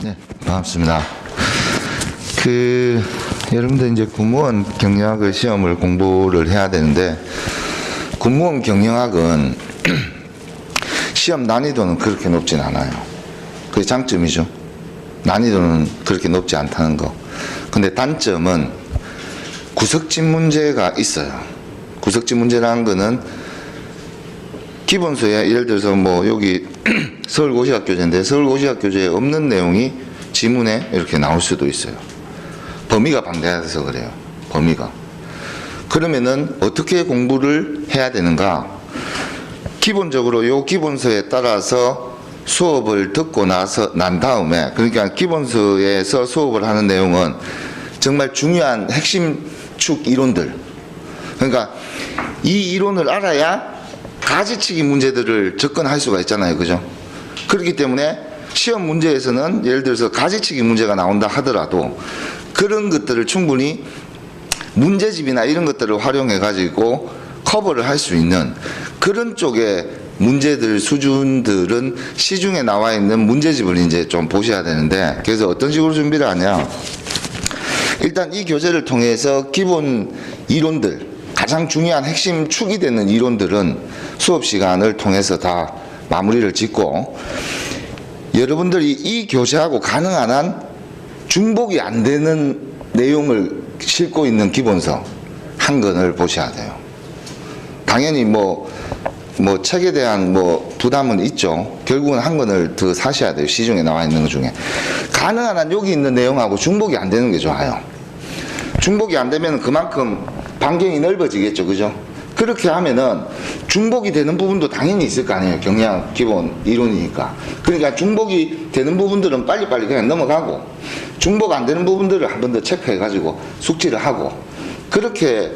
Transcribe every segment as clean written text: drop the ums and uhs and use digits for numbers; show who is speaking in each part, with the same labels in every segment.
Speaker 1: 네, 반갑습니다. 여러분들 이제 공무원 경영학을 시험을 공부를 해야 되는데, 공무원 경영학은 시험 난이도는 그렇게 높진 않아요. 그게 장점이죠. 난이도는 그렇게 높지 않다는 거. 근데 단점은 구석진 문제가 있어요. 구석진 문제라는 거는 기본서에 예를 들어서 뭐 여기 서울고시학교제인데 서울고시학교제에 없는 내용이 지문에 이렇게 나올 수도 있어요. 범위가 방대해서 그래요. 범위가. 그러면은 어떻게 공부를 해야 되는가? 기본적으로 요 기본서에 따라서 수업을 듣고 난 다음에, 그러니까 기본서에서 수업을 하는 내용은 정말 중요한 핵심 축 이론들, 그러니까 이 이론을 알아야 가지치기 문제들을 접근할 수가 있잖아요. 그죠? 그렇기 때문에 시험 문제에서는 예를 들어서 가지치기 문제가 나온다 하더라도 그런 것들을 충분히 문제집이나 이런 것들을 활용해 가지고 커버를 할 수 있는 그런 쪽의 문제들 수준들은 시중에 나와 있는 문제집을 이제 좀 보셔야 되는데, 그래서 어떤 식으로 준비를 하냐, 일단 이 교재를 통해서 기본 이론들, 가장 중요한 핵심 축이 되는 이론들은 수업 시간을 통해서 다 마무리를 짓고, 여러분들이 이 교재하고 가능한 한 중복이 안 되는 내용을 싣고 있는 기본서 한 권을 보셔야 돼요. 당연히 뭐 책에 대한 부담은 있죠. 결국은 한 권을 더 사셔야 돼요. 시중에 나와 있는 것 중에. 가능한 한 여기 있는 내용하고 중복이 안 되는 게 좋아요. 중복이 안 되면 그만큼 반경이 넓어지겠죠. 그죠? 그렇게 하면은 중복이 되는 부분도 당연히 있을 거 아니에요. 경영 기본 이론이니까. 그러니까 중복이 되는 부분들은 빨리빨리 그냥 넘어가고, 중복 안 되는 부분들을 한 번 더 체크해 가지고 숙지를 하고, 그렇게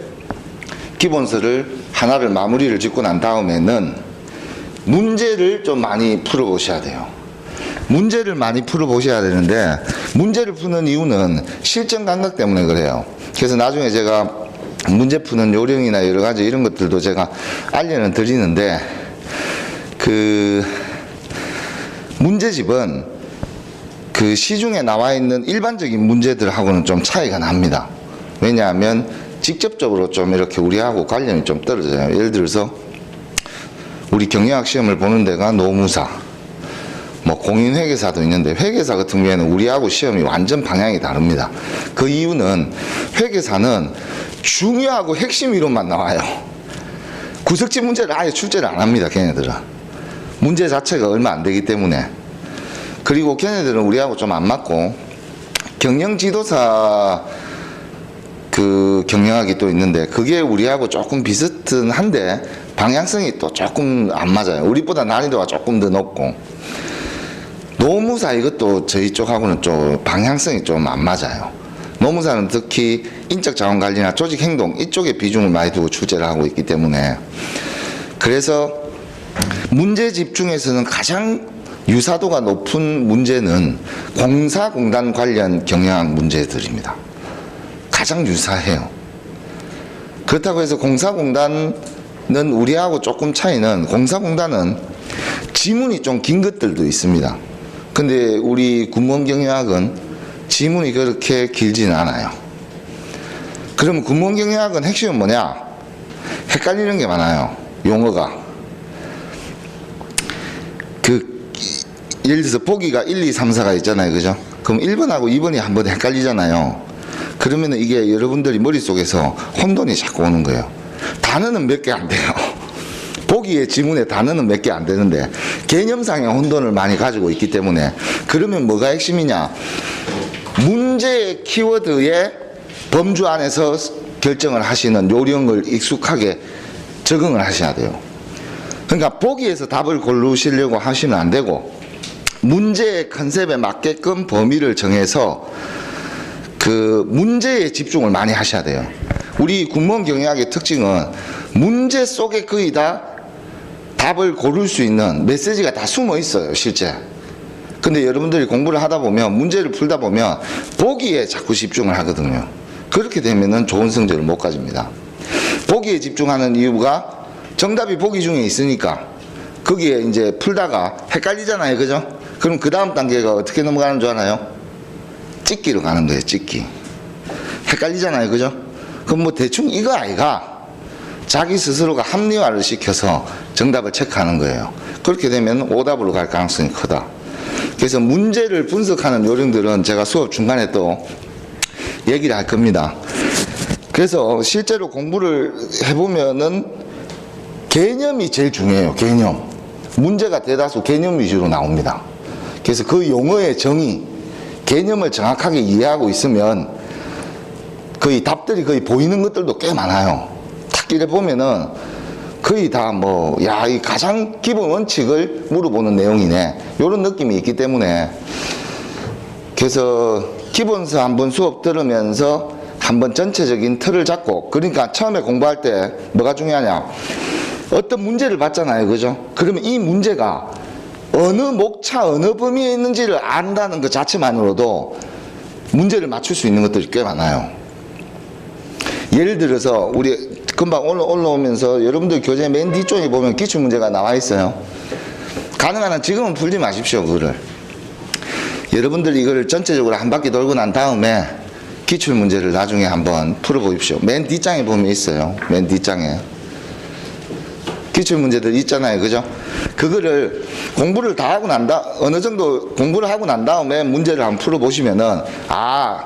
Speaker 1: 기본서를 하나를 마무리를 짓고 난 다음에는 문제를 좀 많이 풀어보셔야 돼요. 문제를 많이 풀어보셔야 되는데, 문제를 푸는 이유는 실전 감각 때문에 그래요. 그래서 나중에 제가 문제 푸는 요령이나 여러 가지 이런 것들도 제가 알려는 드리는데, 문제집은 시중에 나와 있는 일반적인 문제들하고는 좀 차이가 납니다. 왜냐하면 직접적으로 좀 이렇게 우리하고 관련이 좀 떨어져요. 예를 들어서 우리 경영학 시험을 보는 데가 노무사, 공인회계사도 있는데, 회계사 같은 경우에는 우리하고 시험이 완전 방향이 다릅니다. 그 이유는 회계사는 중요하고 핵심 이론만 나와요. 구석진 문제를 아예 출제를 안 합니다. 걔네들은 문제 자체가 얼마 안 되기 때문에. 그리고 걔네들은 우리하고 좀 안 맞고, 경영지도사 경영학이 또 있는데 그게 우리하고 조금 비슷한데 방향성이 또 조금 안 맞아요. 우리보다 난이도가 조금 더 높고, 노무사 이것도 저희 쪽하고는 좀 방향성이 좀 안 맞아요. 노무사는 특히 인적자원관리나 조직행동 이쪽에 비중을 많이 두고 출제를 하고 있기 때문에, 그래서 문제집 중에서는 가장 유사도가 높은 문제는 공사공단 관련 경영학 문제들입니다. 가장 유사해요. 그렇다고 해서 공사공단은 우리하고 조금 차이는, 공사공단은 지문이 좀 긴 것들도 있습니다. 근데 우리 군무원 경영학은 지문이 그렇게 길지는 않아요. 그러면 군무원 경영학은 핵심은 뭐냐? 헷갈리는 게 많아요. 용어가. 예를 들어서 보기가 1, 2, 3, 4가 있잖아요. 그죠? 그럼 1번하고 2번이 한번 헷갈리잖아요. 그러면 이게 여러분들이 머릿속에서 혼돈이 자꾸 오는 거예요. 단어는 몇 개 안 돼요. 보기의 지문에 단어는 몇 개 안 되는데 개념상의 혼돈을 많이 가지고 있기 때문에, 그러면 뭐가 핵심이냐? 문제의 키워드의 범주 안에서 결정을 하시는 요령을 익숙하게 적응을 하셔야 돼요. 그러니까 보기에서 답을 고르시려고 하시면 안 되고, 문제의 컨셉에 맞게끔 범위를 정해서 문제에 집중을 많이 하셔야 돼요. 우리 군무원 경영학의 특징은 문제 속에 거의 다 답을 고를 수 있는 메시지가 다 숨어 있어요, 실제. 근데 여러분들이 공부를 하다 보면, 문제를 풀다 보면 보기에 자꾸 집중을 하거든요. 그렇게 되면은 좋은 성적을 못 가집니다. 보기에 집중하는 이유가 정답이 보기 중에 있으니까 거기에 이제 풀다가 헷갈리잖아요. 그죠? 그럼 그 다음 단계가 어떻게 넘어가는 줄 알아요? 찍기로 가는 거예요, 찍기. 헷갈리잖아요, 그죠? 그럼 뭐 대충 이거 아이가? 자기 스스로가 합리화를 시켜서 정답을 체크하는 거예요. 그렇게 되면 오답으로 갈 가능성이 크다. 그래서 문제를 분석하는 요령들은 제가 수업 중간에 또 얘기를 할 겁니다. 그래서 실제로 공부를 해보면은 개념이 제일 중요해요. 개념. 문제가 대다수 개념 위주로 나옵니다. 그래서 그 용어의 정의, 개념을 정확하게 이해하고 있으면 거의 답들이 거의 보이는 것들도 꽤 많아요. 탁길에 보면은 거의 다 뭐, 야, 이 가장 기본 원칙을 물어보는 내용이네. 이런 느낌이 있기 때문에. 그래서 기본서 한번 수업 들으면서 한번 전체적인 틀을 잡고, 그러니까 처음에 공부할 때 뭐가 중요하냐. 어떤 문제를 받잖아요. 그죠? 그러면 이 문제가 어느 목차, 어느 범위에 있는지를 안다는 것 자체만으로도 문제를 맞출 수 있는 것들이 꽤 많아요. 예를 들어서 우리 금방 올라오면서 여러분들 교재 맨 뒤쪽에 보면 기출문제가 나와 있어요. 가능한 한 지금은 풀지 마십시오. 그거를. 여러분들이 이거를 전체적으로 한 바퀴 돌고 난 다음에 기출문제를 나중에 한번 풀어보십시오. 맨 뒷장에 보면 있어요. 맨 뒷장에. 기출문제들 있잖아요. 그죠? 그거를 공부를 다 하고 어느 정도 공부를 하고 난 다음에 문제를 한번 풀어보시면은, 아,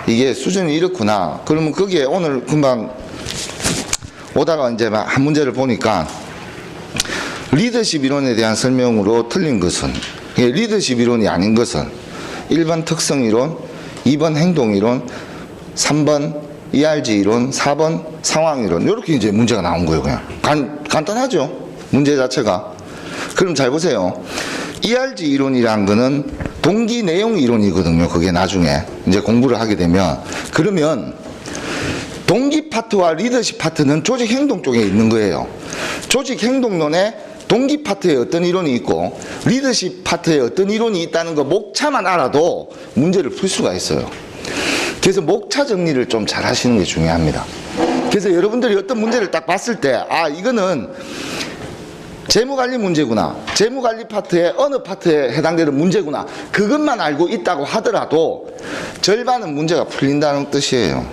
Speaker 1: 이게 수준이 이렇구나. 그러면 거기에 오늘 금방 오다가 이제 한 문제를 보니까 리더십 이론에 대한 설명으로 틀린 것은, 리더십 이론이 아닌 것은 1번 특성 이론, 2번 행동 이론, 3번 ERG 이론, 4번 상황 이론. 이렇게 이제 문제가 나온 거예요. 그냥 간단하죠, 문제 자체가. 그럼 잘 보세요. ERG 이론이란 거는 동기 내용 이론이거든요. 그게 나중에 이제 공부를 하게 되면. 그러면 동기 파트와 리더십 파트는 조직 행동 쪽에 있는 거예요. 조직 행동론에 동기 파트에 어떤 이론이 있고 리더십 파트에 어떤 이론이 있다는 거 목차만 알아도 문제를 풀 수가 있어요. 그래서 목차 정리를 좀 잘 하시는 게 중요합니다. 그래서 여러분들이 어떤 문제를 딱 봤을 때, 아, 이거는 재무관리 문제구나, 재무관리 파트의 어느 파트에 해당되는 문제구나, 그것만 알고 있다고 하더라도 절반은 문제가 풀린다는 뜻이에요.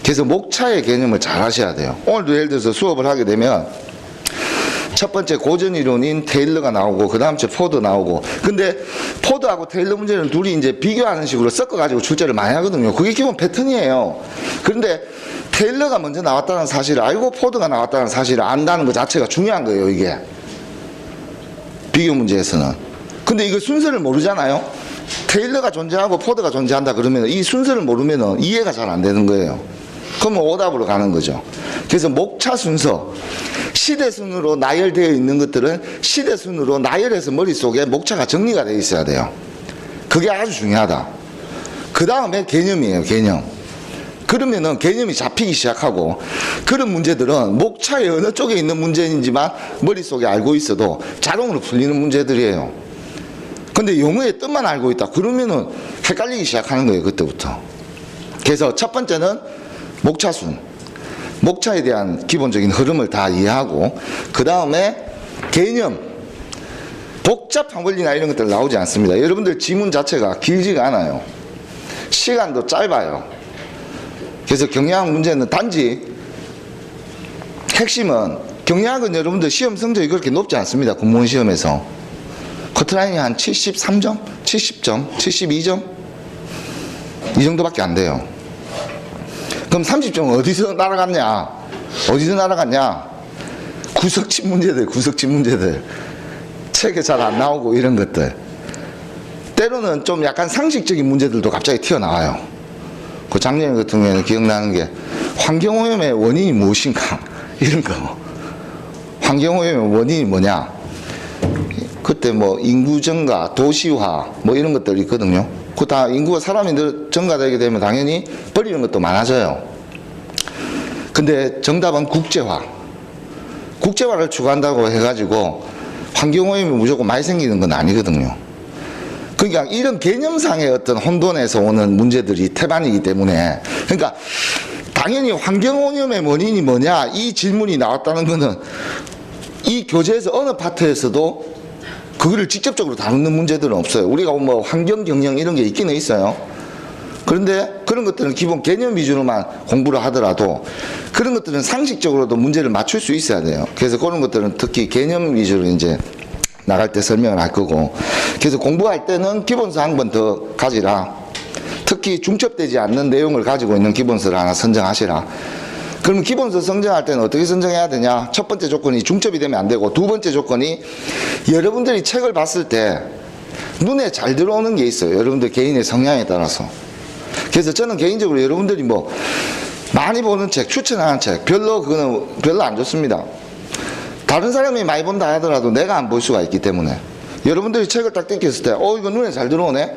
Speaker 1: 그래서 목차의 개념을 잘 하셔야 돼요. 오늘도 예를 들어서 수업을 하게 되면 첫 번째 고전 이론인 테일러가 나오고 그 다음 주에 포드 나오고, 근데 포드하고 테일러 문제는 둘이 이제 비교하는 식으로 섞어가지고 출제를 많이 하거든요. 그게 기본 패턴이에요. 그런데 테일러가 먼저 나왔다는 사실을 알고 포드가 나왔다는 사실을 안다는 것 자체가 중요한 거예요. 이게 비교 문제에서는. 근데 이거 순서를 모르잖아요. 테일러가 존재하고 포드가 존재한다 그러면 이 순서를 모르면 이해가 잘 안 되는 거예요. 그러면 오답으로 가는 거죠. 그래서 목차 순서, 시대순으로 나열되어 있는 것들은 시대순으로 나열해서 머릿속에 목차가 정리가 되어 있어야 돼요. 그게 아주 중요하다. 그 다음에 개념이에요. 개념. 그러면은 개념이 잡히기 시작하고, 그런 문제들은 목차의 어느 쪽에 있는 문제인지만 머릿속에 알고 있어도 자동으로 풀리는 문제들이에요. 근데 용어의 뜻만 알고 있다 그러면은 헷갈리기 시작하는 거예요. 그때부터. 그래서 첫 번째는 목차순, 목차에 대한 기본적인 흐름을 다 이해하고, 그 다음에 개념, 복잡한 원리나 이런 것들 나오지 않습니다. 여러분들 지문 자체가 길지가 않아요. 시간도 짧아요. 그래서 경영학 문제는 단지 핵심은, 경영학은 여러분들 시험 성적이 그렇게 높지 않습니다. 공무원 시험에서 커트라인이 한 73점, 70점, 72점 이 정도밖에 안 돼요. 그럼 30점은 어디서 날아갔냐? 어디서 날아갔냐? 구석진 문제들, 구석진 문제들. 책에 잘 안 나오고 이런 것들. 때로는 좀 약간 상식적인 문제들도 갑자기 튀어나와요. 그 작년 같은 경우에는 기억나는 게 환경오염의 원인이 무엇인가? 이런 거. 환경오염의 원인이 뭐냐? 그때 뭐 인구 증가, 도시화 뭐 이런 것들이 있거든요. 그 다 인구가 사람이 증가되게 되면 당연히 버리는 것도 많아져요. 근데 정답은 국제화. 국제화를 추구한다고 해가지고 환경오염이 무조건 많이 생기는 건 아니거든요. 그러니까 이런 개념상의 어떤 혼돈에서 오는 문제들이 태반이기 때문에, 그러니까 당연히 환경오염의 원인이 뭐냐 이 질문이 나왔다는 거는 이 교재에서 어느 파트에서도 그 그거를 직접적으로 다루는 문제들은 없어요. 우리가 뭐 환경 경영 이런 게 있기는 있어요. 그런데 그런 것들은 기본 개념 위주로만 공부를 하더라도 그런 것들은 상식적으로도 문제를 맞출 수 있어야 돼요. 그래서 그런 것들은 특히 개념 위주로 이제 나갈 때 설명을 할 거고, 그래서 공부할 때는 기본서 한 번 더 가지라. 특히 중첩되지 않는 내용을 가지고 있는 기본서를 하나 선정하시라. 그러면 기본서 선정할 때는 어떻게 선정해야 되냐? 첫 번째 조건이 중첩이 되면 안 되고, 두 번째 조건이 여러분들이 책을 봤을 때 눈에 잘 들어오는 게 있어요. 여러분들 개인의 성향에 따라서. 그래서 저는 개인적으로 여러분들이 뭐 많이 보는 책, 추천하는 책 그거는 별로 안 좋습니다. 다른 사람이 많이 본다 하더라도 내가 안 볼 수가 있기 때문에 여러분들이 책을 딱 뜯겼을 때 이거 눈에 잘 들어오네,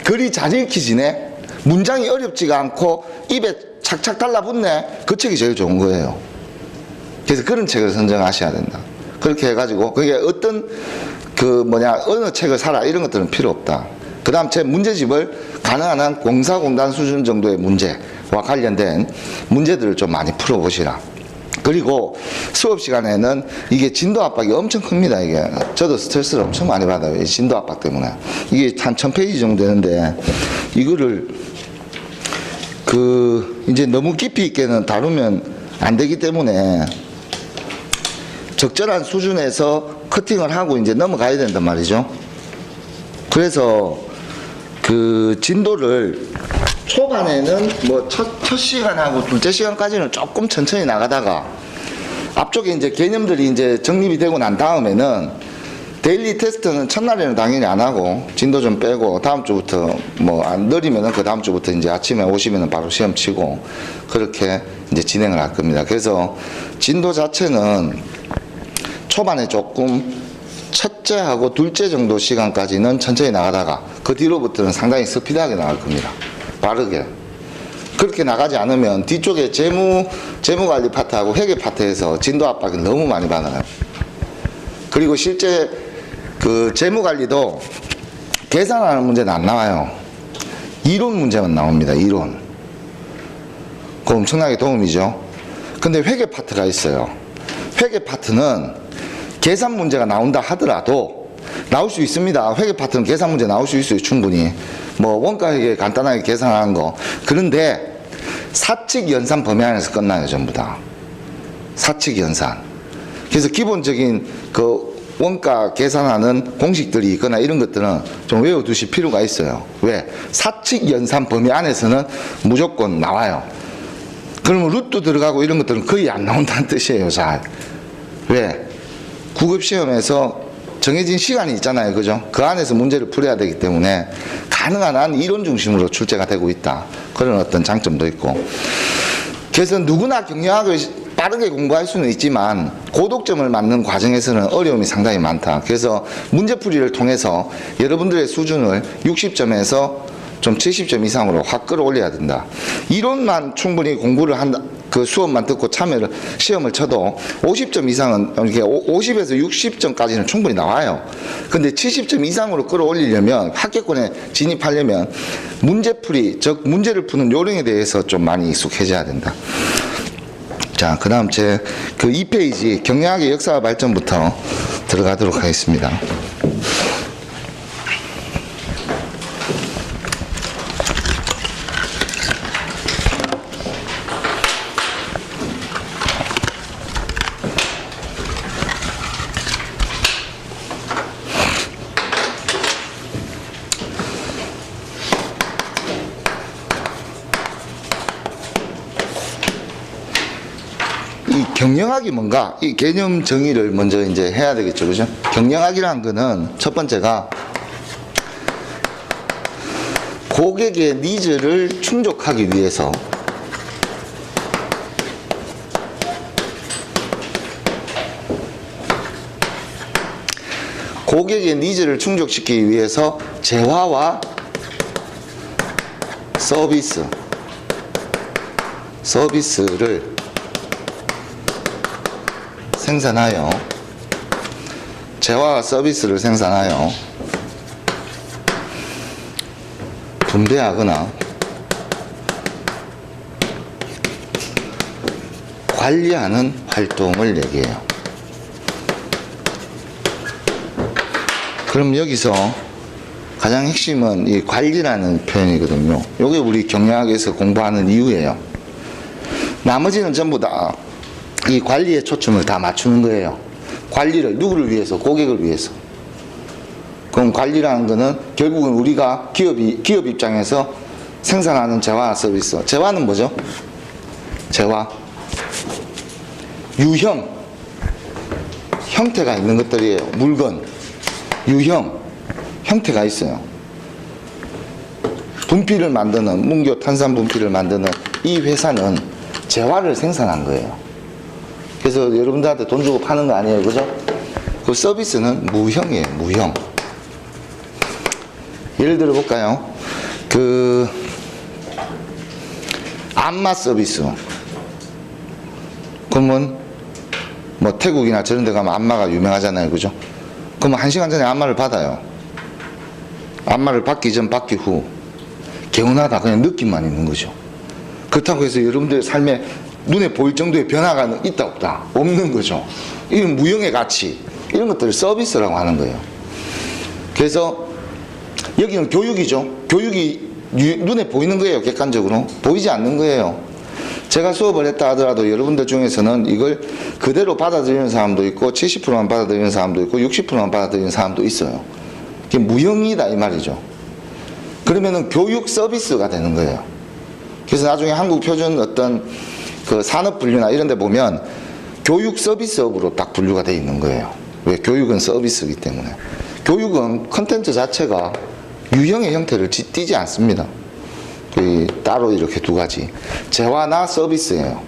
Speaker 1: 글이 잘 읽히지네, 문장이 어렵지가 않고 입에 착착 달라붙네, 그 책이 제일 좋은 거예요. 그래서 그런 책을 선정하셔야 된다. 그렇게 해가지고 그게 어떤 어느 책을 사라 이런 것들은 필요 없다. 그 다음 제 문제집을 가능한 한 공사공단 수준 정도의 문제와 관련된 문제들을 좀 많이 풀어보시라. 그리고 수업 시간에는 이게 진도 압박이 엄청 큽니다. 이게 저도 스트레스를 엄청 많이 받아요. 이 진도 압박 때문에. 이게 한 1000페이지 정도 되는데 이거를 이제 너무 깊이 있게는 다루면 안 되기 때문에 적절한 수준에서 커팅을 하고 이제 넘어가야 된단 말이죠. 그래서 진도를 초반에는 뭐 첫 시간하고 둘째 시간까지는 조금 천천히 나가다가 앞쪽에 이제 개념들이 이제 정립이 되고 난 다음에는 데일리 테스트는 첫날에는 당연히 안 하고 진도 좀 빼고 다음 주부터 뭐 안 느리면은 그 다음 주부터 이제 아침에 오시면은 바로 시험 치고 그렇게 이제 진행을 할 겁니다. 그래서 진도 자체는 초반에 조금 첫째하고 둘째 정도 시간까지는 천천히 나가다가 그 뒤로부터는 상당히 스피드하게 나갈 겁니다. 빠르게. 그렇게 나가지 않으면 뒤쪽에 재무관리 파트하고 회계 파트에서 진도 압박이 너무 많이 받아요. 그리고 실제 재무관리도 계산하는 문제는 안 나와요. 이론 문제만 나옵니다. 이론. 그거 엄청나게 도움이죠. 근데 회계 파트가 있어요. 회계 파트는 계산 문제가 나온다 하더라도 나올 수 있습니다. 회계 파트는 계산 문제 나올 수 있어요. 충분히. 뭐 원가 회계 간단하게 계산하는 거. 그런데 사칙 연산 범위 안에서 끝나요. 전부 다. 사칙 연산. 그래서 기본적인 원가 계산하는 공식들이 있거나 이런 것들은 좀 외워두실 필요가 있어요. 왜? 사칙 연산 범위 안에서는 무조건 나와요. 그러면 루트 들어가고 이런 것들은 거의 안 나온다는 뜻이에요. 잘. 왜? 구급시험에서 정해진 시간이 있잖아요. 그죠? 그 안에서 문제를 풀어야 되기 때문에 가능한 한 이론 중심으로 출제가 되고 있다. 그런 어떤 장점도 있고. 그래서 누구나 경영학을 빠르게 공부할 수는 있지만 고독점을 맞는 과정에서는 어려움이 상당히 많다. 그래서 문제풀이를 통해서 여러분들의 수준을 60점에서 좀 70점 이상으로 확 끌어올려야 된다. 이론만 충분히 공부를 한다. 수업만 듣고 시험을 쳐도 50점 이상은, 이렇게 50에서 60점까지는 충분히 나와요. 근데 70점 이상으로 끌어올리려면, 합격권에 진입하려면 문제풀이, 즉 문제를 푸는 요령에 대해서 좀 많이 익숙해져야 된다. 자, 그 다음 2페이지 경영학의 역사와 발전부터 들어가도록 하겠습니다. 이 경영학이 뭔가, 이 개념 정의를 먼저 이제 해야 되겠죠. 그죠? 경영학이라는 거는 첫 번째가 고객의 니즈를 충족하기 위해서 고객의 니즈를 충족시키기 위해서 재화와 서비스를 생산하여 재화와 서비스를 생산하여 분배하거나 관리하는 활동을 얘기해요. 그럼 여기서 가장 핵심은 이 관리라는 표현이거든요. 이게 우리 경영학에서 공부하는 이유예요. 나머지는 전부 다 이 관리에 초점을 다 맞추는 거예요. 관리를 누구를 위해서? 고객을 위해서. 그럼 관리라는 거는 결국은 우리가 기업 입장에서 생산하는 재화 서비스. 재화는 뭐죠? 재화. 유형. 형태가 있는 것들이에요. 물건. 유형. 형태가 있어요. 분필을 만드는, 문교 탄산 분필을 만드는 이 회사는 재화를 생산한 거예요. 그래서 여러분들한테 돈 주고 파는 거 아니에요. 그죠? 그 서비스는 무형이에요. 무형. 예를 들어 볼까요? 안마 서비스. 그러면 뭐 태국이나 저런 데 가면 안마가 유명하잖아요. 그죠? 그러면 1시간 전에 안마를 받아요. 안마를 받기 전, 받기 후. 개운하다. 그냥 느낌만 있는 거죠. 그렇다고 해서 여러분들의 삶에 눈에 보일 정도의 변화가 있다 없다? 없는 거죠. 이런 무형의 가치, 이런 것들을 서비스라고 하는 거예요. 그래서 여기는 교육이죠. 교육이 눈에 보이는 거예요. 객관적으로 보이지 않는 거예요. 제가 수업을 했다 하더라도 여러분들 중에서는 이걸 그대로 받아들이는 사람도 있고 70%만 받아들이는 사람도 있고 60%만 받아들이는 사람도 있어요. 이게 무형이다 이 말이죠. 그러면은 교육 서비스가 되는 거예요. 그래서 나중에 한국 표준 어떤 그 산업 분류나 이런 데 보면 교육 서비스업으로 딱 분류가 되어 있는 거예요. 왜? 교육은 서비스이기 때문에. 교육은 컨텐츠 자체가 유형의 형태를 띠지 않습니다. 따로 이렇게 두 가지. 재화나 서비스예요.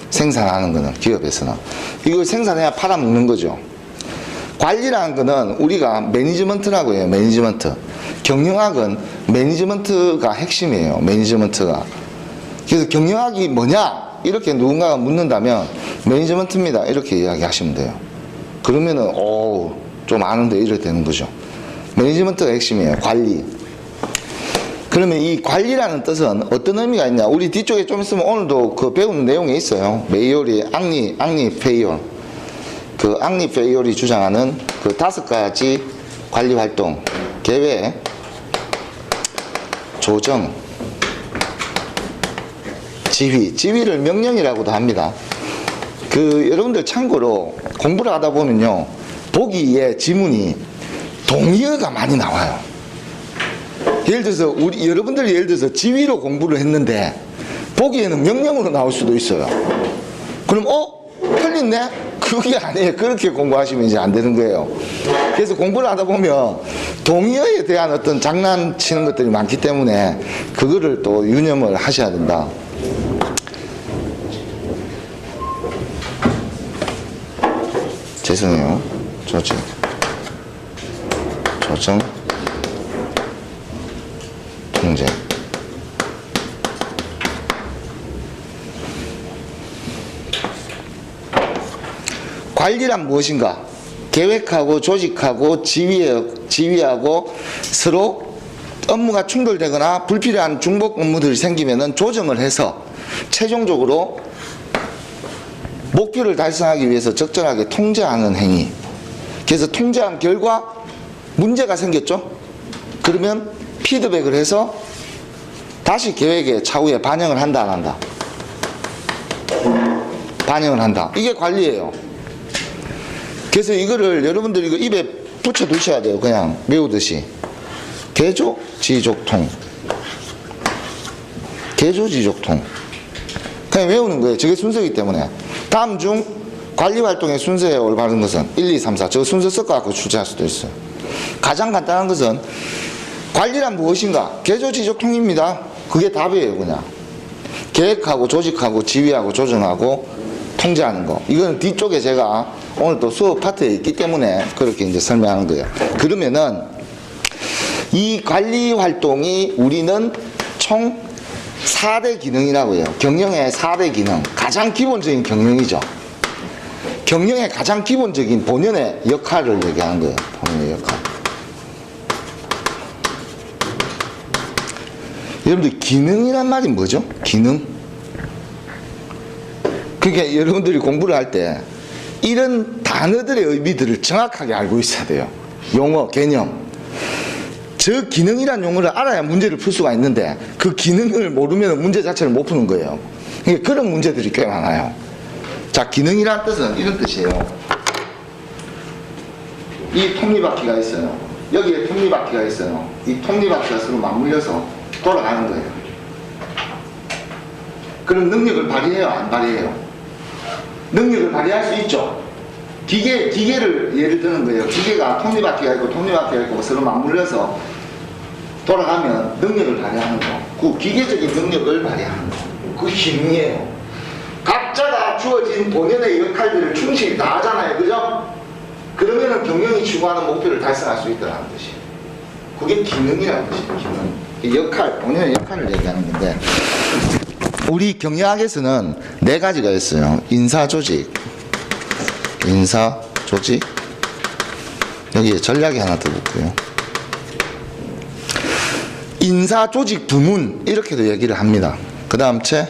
Speaker 1: 생산하는 거는 기업에서는. 이걸 생산해야 팔아먹는 거죠. 관리라는 거는 우리가 매니지먼트라고 해요. 매니지먼트. 경영학은 매니지먼트가 핵심이에요. 매니지먼트가. 그래서 경영학이 뭐냐? 이렇게 누군가가 묻는다면 매니지먼트입니다. 이렇게 이야기하시면 돼요. 그러면은 좀 아는데 이래 되는 거죠. 매니지먼트가 핵심이에요. 관리. 그러면 이 관리라는 뜻은 어떤 의미가 있냐? 우리 뒤쪽에 좀 있으면 오늘도 그 배우는 내용에 있어요. 메이올이 앙리 페이올. 그 앙리 페이올이 주장하는 그 5가지 관리 활동. 계획, 조정, 지휘를 명령이라고도 합니다. 여러분들 참고로 공부를 하다 보면요. 보기에 지문이 동의어가 많이 나와요. 예를 들어서 여러분들이 예를 들어서 지휘로 공부를 했는데 보기에는 명령으로 나올 수도 있어요. 그럼 틀렸네? 그게 아니에요. 그렇게 공부하시면 이제 안 되는 거예요. 그래서 공부를 하다 보면 동의어에 대한 어떤 장난치는 것들이 많기 때문에 그거를 또 유념을 하셔야 된다. 죄송해요. 조정, 통제. 관리란 무엇인가? 계획하고 조직하고 지휘하고 서로 업무가 충돌되거나 불필요한 중복 업무들이 생기면은 조정을 해서 최종적으로 목표를 달성하기 위해서 적절하게 통제하는 행위. 그래서 통제한 결과 문제가 생겼죠? 그러면 피드백을 해서 다시 계획에 차후에 반영을 한다 안 한다? 반영을 한다. 이게 관리예요. 그래서 이거를 여러분들 이거 입에 붙여 두셔야 돼요. 그냥 외우듯이. 개조, 지족통. 개조, 지족통. 그냥 외우는 거예요. 저게 순서이기 때문에. 다음 중 관리활동의 순서에 올바른 것은 1, 2, 3, 4. 저 순서 섞어갖고 출제할 수도 있어요. 가장 간단한 것은 관리란 무엇인가? 개조, 지족통입니다. 그게 답이에요. 그냥. 계획하고 조직하고 지휘하고 조정하고 통제하는 거. 이건 뒤쪽에 제가 오늘 또 수업 파트에 있기 때문에 그렇게 이제 설명하는 거예요. 그러면은 이 관리 활동이 우리는 총 4대 기능이라고 해요. 경영의 4대 기능. 가장 기본적인 경영이죠. 경영의 가장 기본적인 본연의 역할을 얘기하는 거예요. 본연의 역할. 여러분들 기능이란 말이 뭐죠? 기능? 그러니까 여러분들이 공부를 할 때 이런 단어들의 의미들을 정확하게 알고 있어야 돼요. 용어, 개념. 저 기능이란 용어를 알아야 문제를 풀 수가 있는데 그 기능을 모르면 문제 자체를 못 푸는 거예요. 그러니까 그런 문제들이 꽤 많아요. 자, 기능이란 뜻은 이런 뜻이에요. 이 톱니바퀴가 있어요. 여기에 톱니바퀴가 있어요. 이 톱니바퀴가 서로 맞물려서 돌아가는 거예요. 그럼 능력을 발휘해요? 안 발휘해요? 능력을 발휘할 수 있죠. 기계를 예를 드는 거예요. 기계가 톱니바퀴가 있고 톱니바퀴가 있고 서로 맞물려서 돌아가면 능력을 발휘하는 거. 그 기계적인 능력을 발휘하는 거. 그 기능이에요. 각자가 주어진 본연의 역할들을 충실히 다 하잖아요. 그죠? 그러면은 경영이 추구하는 목표를 달성할 수 있다는 뜻이에요. 그게 기능이라는 뜻이에요. 기능. 역할, 본연의 역할을 얘기하는 건데, 우리 경영학에서는 4가지가 있어요. 인사조직, 여기에 전략이 하나 더 붙고요. 인사조직 부문, 이렇게도 얘기를 합니다. 그 다음 채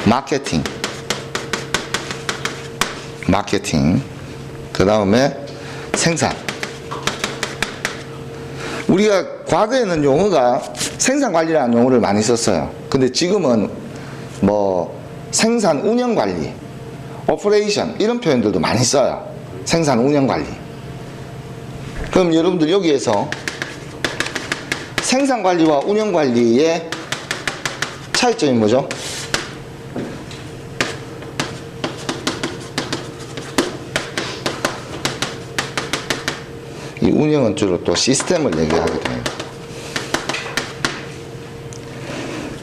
Speaker 1: 마케팅, 그 다음에 생산. 우리가 과거에는 용어가 생산관리라는 용어를 많이 썼어요. 근데 지금은 뭐 생산 운영관리, 오퍼레이션 이런 표현들도 많이 써요. 생산 운영관리. 그럼 여러분들 여기에서 생산관리와 운영관리의 차이점이 뭐죠? 이 운영은 주로 또 시스템을 얘기하게 됩니다.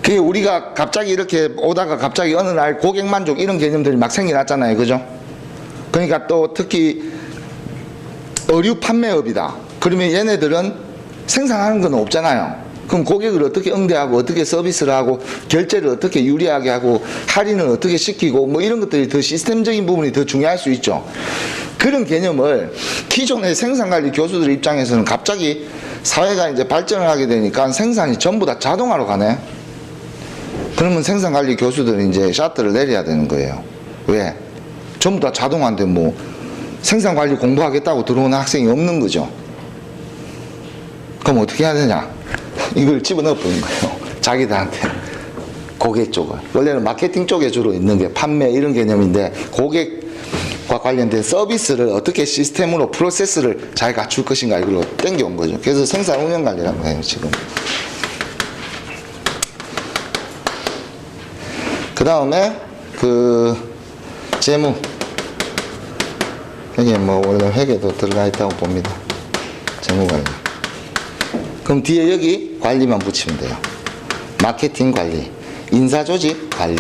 Speaker 1: 그게 우리가 갑자기 이렇게 오다가 갑자기 어느 날 고객 만족 이런 개념들이 막 생겨났잖아요. 그죠? 그러니까 또 특히 의류 판매업이다. 그러면 얘네들은 생산하는 건 없잖아요. 그럼 고객을 어떻게 응대하고 어떻게 서비스를 하고 결제를 어떻게 유리하게 하고 할인을 어떻게 시키고 뭐 이런 것들이 더 시스템적인 부분이 더 중요할 수 있죠. 그런 개념을 기존의 생산관리 교수들 입장에서는 갑자기 사회가 이제 발전을 하게 되니까 생산이 전부 다 자동화로 가네. 그러면 생산관리 교수들은 이제 샤트를 내려야 되는 거예요. 왜? 전부 다 자동화인데 뭐 생산관리 공부하겠다고 들어오는 학생이 없는 거죠. 그럼 어떻게 해야 되냐? 이걸 집어넣어 버린 거예요. 자기들한테. 고객 쪽을. 원래는 마케팅 쪽에 주로 있는 게 판매 이런 개념인데 고객과 관련된 서비스를 어떻게 시스템으로 프로세스를 잘 갖출 것인가 이걸로 땡겨온 거죠. 그래서 생산 운영 관리라고 해요, 지금. 그 다음에 재무. 여기에 뭐 원래 회계도 들어가 있다고 봅니다. 재무 관리. 그럼 뒤에 여기 관리만 붙이면 돼요. 마케팅 관리, 인사조직 관리,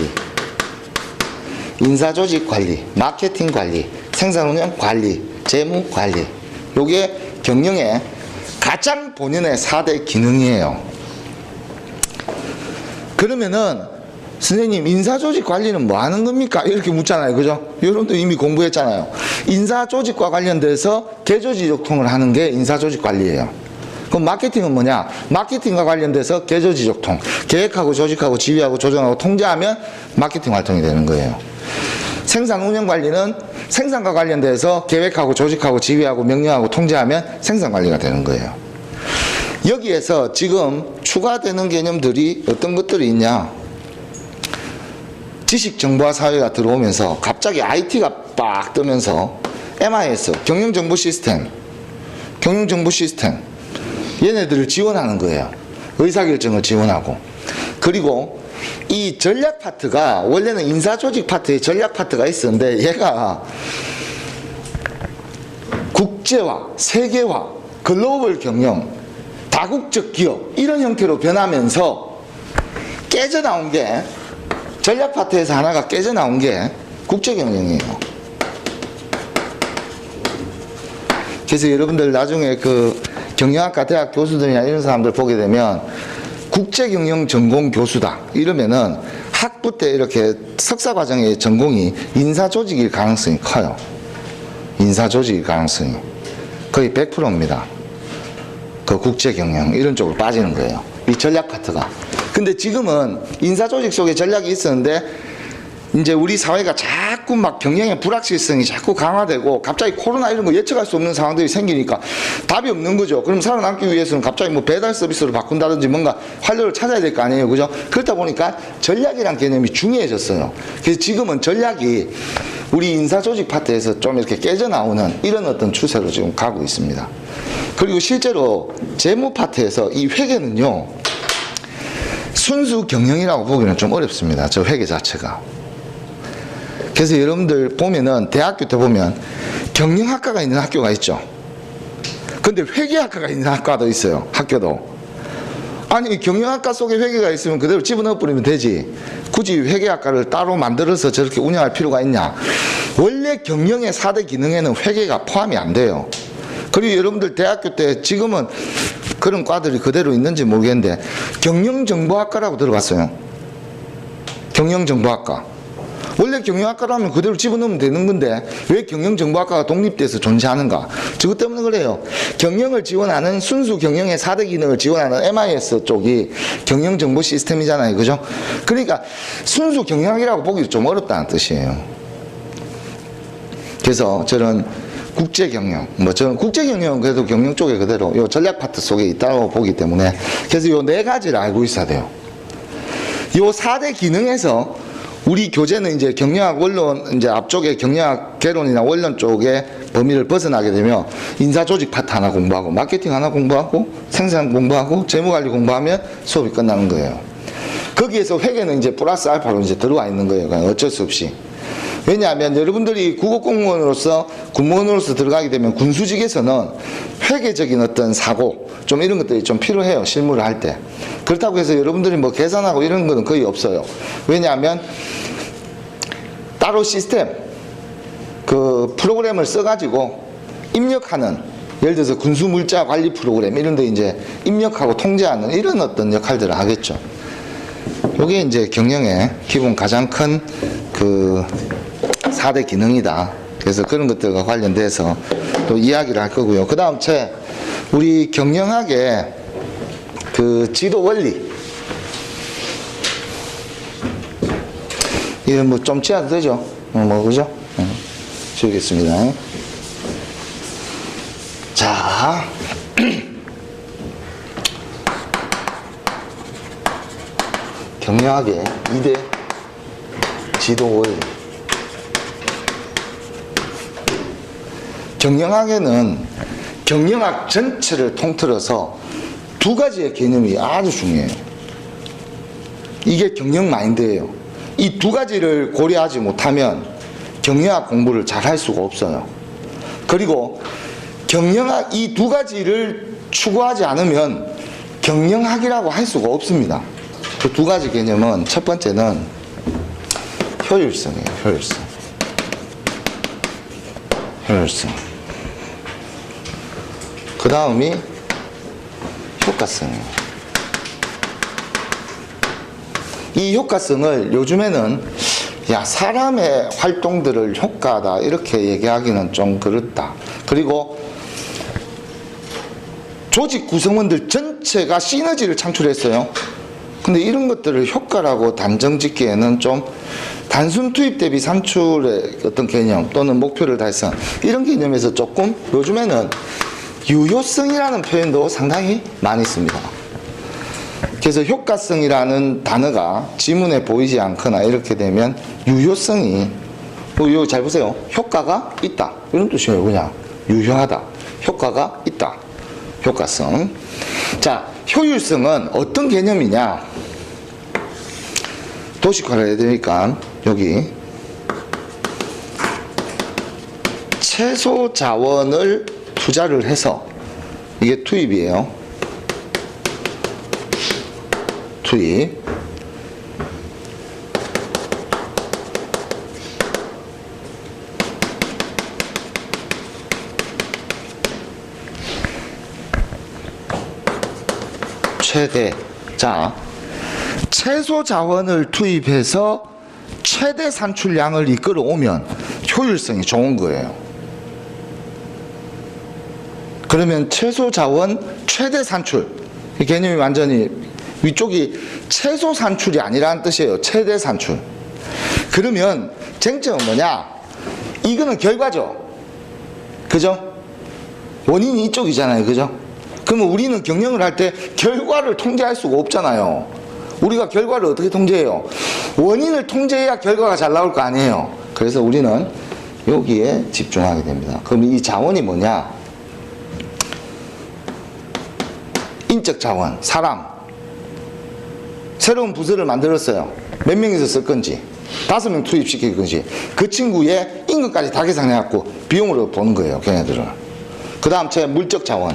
Speaker 1: 마케팅 관리, 생산운영 관리, 재무 관리. 요게 경영의 가장 본연의 4대 기능이에요. 그러면은 선생님 인사조직 관리는 뭐 하는 겁니까? 이렇게 묻잖아요. 그죠? 여러분도 이미 공부했잖아요. 인사조직과 관련돼서 개조지적통을 하는 게 인사조직 관리예요. 그럼 마케팅은 뭐냐? 마케팅과 관련돼서 개조지적통, 계획하고 조직하고 지휘하고 조정하고 통제하면 마케팅 활동이 되는 거예요. 생산 운영 관리는 생산과 관련돼서 계획하고 조직하고 지휘하고 명령하고 통제하면 생산 관리가 되는 거예요. 여기에서 지금 추가되는 개념들이 어떤 것들이 있냐? 지식정보화 사회가 들어오면서 갑자기 IT가 빡 뜨면서 MIS, 경영정보 시스템 얘네들을 지원하는 거예요. 의사결정을 지원하고. 그리고 이 전략 파트가 원래는 인사조직 파트에 전략 파트가 있었는데 얘가 국제화, 세계화, 글로벌 경영, 다국적 기업 이런 형태로 변하면서 깨져나온 게 전략 파트에서 하나가 깨져나온 게 국제경영이에요. 그래서 여러분들 나중에 경영학과 대학 교수들이나 이런 사람들 보게 되면 국제경영 전공 교수다 이러면은 학부 때 이렇게 석사과정의 전공이 인사조직일 가능성이 커요. 인사조직일 가능성이 거의 100%입니다. 그 국제경영 이런 쪽으로 빠지는 거예요. 이 전략 파트가. 근데 지금은 인사조직 속에 전략이 있었는데 이제 우리 사회가 자꾸 막 경영의 불확실성이 자꾸 강화되고 갑자기 코로나 이런 거 예측할 수 없는 상황들이 생기니까 답이 없는 거죠. 그럼 살아남기 위해서는 갑자기 뭐 배달 서비스로 바꾼다든지 뭔가 활로를 찾아야 될 거 아니에요. 그죠? 그렇다 보니까 전략이란 개념이 중요해졌어요. 그래서 지금은 전략이 우리 인사조직 파트에서 좀 이렇게 깨져나오는 이런 어떤 추세로 지금 가고 있습니다. 그리고 실제로 재무 파트에서 이 회계는요, 순수 경영이라고 보기는 좀 어렵습니다. 저 회계 자체가. 그래서 여러분들 보면은 대학교 때 보면 경영학과가 있는 학교가 있죠. 근데 회계학과가 있는 학과도 있어요. 학교도. 아니 경영학과 속에 회계가 있으면 그대로 집어넣어 버리면 되지. 굳이 회계학과를 따로 만들어서 저렇게 운영할 필요가 있냐. 원래 경영의 4대 기능에는 회계가 포함이 안 돼요. 그리고 여러분들 대학교 때 지금은 그런 과들이 그대로 있는지 모르겠는데 경영정보학과라고 들어봤어요. 경영정보학과. 원래 경영학과라면 그대로 집어넣으면 되는 건데 왜 경영정보학과가 독립돼서 존재하는가? 저것 때문에 그래요. 경영을 지원하는 순수 경영의 4대 기능을 지원하는 MIS 쪽이 경영정보 시스템이잖아요. 그죠? 그러니까 순수 경영학이라고 보기도 좀 어렵다는 뜻이에요. 그래서 저는 국제경영, 저는 국제경영은 그래도 경영 쪽에 그대로 요 전략 파트 속에 있다고 보기 때문에 그래서 요 네 가지를 알고 있어야 돼요. 요 4대 기능에서 우리 교재는 이제 경영학 원론, 이제 앞쪽에 경영학 개론이나 원론 쪽에 범위를 벗어나게 되면 인사조직 파트 하나 공부하고, 마케팅 하나 공부하고, 생산 공부하고, 재무관리 공부하면 수업이 끝나는 거예요. 거기에서 회계는 이제 플러스 알파로 이제 들어와 있는 거예요. 그냥 어쩔 수 없이. 왜냐하면 여러분들이 국어공무원으로서 군무원으로서 들어가게 되면 군수직에서는 회계적인 어떤 사고 좀 이런 것들이 좀 필요해요. 실무를 할 때. 그렇다고 해서 여러분들이 뭐 계산하고 이런 거는 거의 없어요. 왜냐하면 따로 시스템 그 프로그램을 써가지고 입력하는, 예를 들어서 군수물자 관리 프로그램 이런 데 이제 입력하고 통제하는 이런 어떤 역할들을 하겠죠. 요게 이제 경영의 기본 가장 큰 그 4대 기능이다. 그래서 그런 것들과 관련돼서 또 이야기를 할 거고요. 그 다음 우리 경영학의 그 지도 원리. 이건 뭐 좀 지어도 되죠? 그죠? 지우겠습니다. 자. 경영학의 2대 지도 원리. 경영학에는 경영학 전체를 통틀어서 두 가지의 개념이 아주 중요해요. 이게 경영 마인드예요. 이 두 가지를 고려하지 못하면 경영학 공부를 잘 할 수가 없어요. 그리고 경영학 이 두 가지를 추구하지 않으면 경영학이라고 할 수가 없습니다. 그 두 가지 개념은 첫 번째는 효율성이에요. 효율성. 그 다음이 효과성이에요. 이 효과성을 요즘에는 사람의 활동들을 효과다 이렇게 얘기하기는 좀 그렇다. 그리고 조직 구성원들 전체가 시너지를 창출했어요. 근데 이런 것들을 효과라고 단정 짓기에는 좀 단순 투입 대비 산출의 어떤 개념 또는 목표를 달성 이런 개념에서 조금 요즘에는 유효성이라는 표현도 상당히 많이 씁니다. 그래서 효과성이라는 단어가 지문에 보이지 않거나 이렇게 되면 유효성이 여기 잘 보세요. 효과가 있다 이런 뜻이에요. 그냥 유효하다. 효과가 있다. 효과성. 자, 효율성은 어떤 개념이냐? 도식화를 해야 되니까 여기 최소 자원을 투자를 해서 이게 투입이에요. 투입. 최대. 자, 최소 자원을 투입해서 최대 산출량을 이끌어 오면 효율성이 좋은 거예요. 그러면 최소 자원, 최대 산출. 이 개념이 완전히 위쪽이 최소 산출이 아니라는 뜻이에요. 최대 산출. 그러면 쟁점은 뭐냐? 이거는 결과죠. 그죠? 원인이 이쪽이잖아요. 그죠? 그러면 우리는 경영을 할 때 결과를 통제할 수가 없잖아요. 우리가 결과를 어떻게 통제해요? 원인을 통제해야 결과가 잘 나올 거 아니에요. 그래서 우리는 여기에 집중하게 됩니다. 그럼 이 자원이 뭐냐? 인적 자원, 사람. 새로운 부서를 만들었어요. 몇 명이서 쓸 건지, 5명 투입시킬 건지, 그 친구의 임금까지 다 계산해갖고 비용으로 보는 거예요, 걔네들은. 그 다음 물적 자원.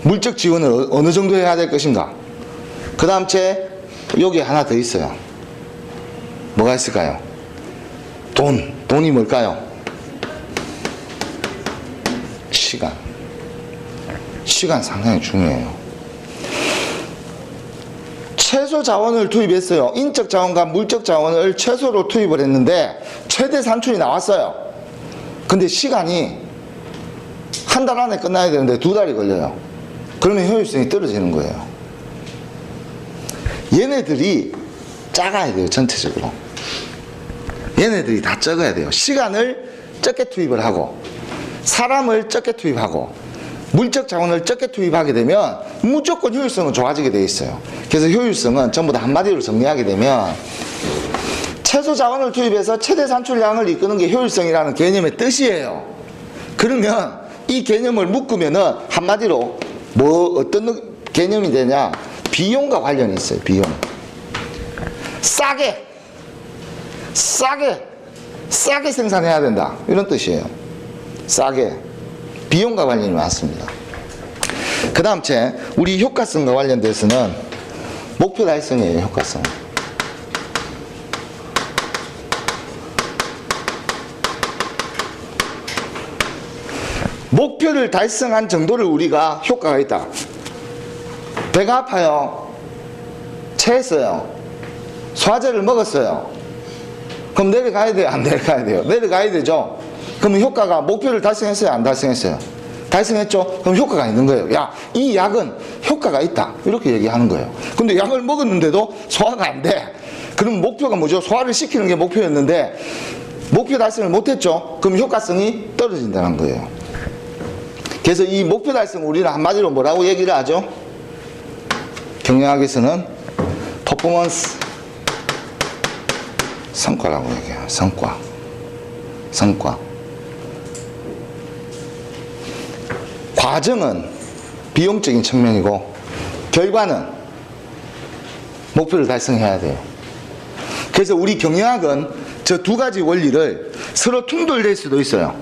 Speaker 1: 물적 지원을 어느 정도 해야 될 것인가. 그 다음 여기 하나 더 있어요. 뭐가 있을까요? 돈이 뭘까요? 시간 상당히 중요해요. 최소 자원을 투입했어요. 인적 자원과 물적 자원을 최소로 투입을 했는데 최대 산출이 나왔어요. 근데 시간이 한 달 안에 끝나야 되는데 2달이 걸려요. 그러면 효율성이 떨어지는 거예요. 얘네들이 작아야 돼요. 전체적으로. 얘네들이 다 적어야 돼요. 시간을 적게 투입을 하고, 사람을 적게 투입하고, 물적 자원을 적게 투입하게 되면 무조건 효율성은 좋아지게 돼 있어요. 그래서 효율성은 전부 다 한마디로 정리하게 되면 최소 자원을 투입해서 최대 산출량을 이끄는 게 효율성이라는 개념의 뜻이에요. 그러면 이 개념을 묶으면은 한마디로 어떤 개념이 되냐? 비용과 관련이 있어요. 비용. 싸게 생산해야 된다. 이런 뜻이에요. 싸게. 비용과 관련이 많습니다. 그 다음 우리 효과성과 관련돼서는 목표 달성이에요. 효과성. 목표를 달성한 정도를 우리가 효과가 있다. 배가 아파요. 체했어요. 소화제를 먹었어요. 그럼 내려가야 돼요? 안 내려가야 돼요? 내려가야 되죠? 그러면 효과가 목표를 달성했어요? 안 달성했어요? 달성했죠? 그럼 효과가 있는 거예요. 야, 이 약은 효과가 있다. 이렇게 얘기하는 거예요. 근데 약을 먹었는데도 소화가 안 돼. 그럼 목표가 뭐죠? 소화를 시키는 게 목표였는데 목표 달성을 못했죠? 그럼 효과성이 떨어진다는 거예요. 그래서 이 목표 달성 우리는 한마디로 뭐라고 얘기를 하죠? 경영학에서는 퍼포먼스 성과라고 얘기해요. 성과. 과정은 비용적인 측면이고 결과는 목표를 달성해야 돼요. 그래서 우리 경영학은 저 2가지 원리를 서로 충돌될 수도 있어요.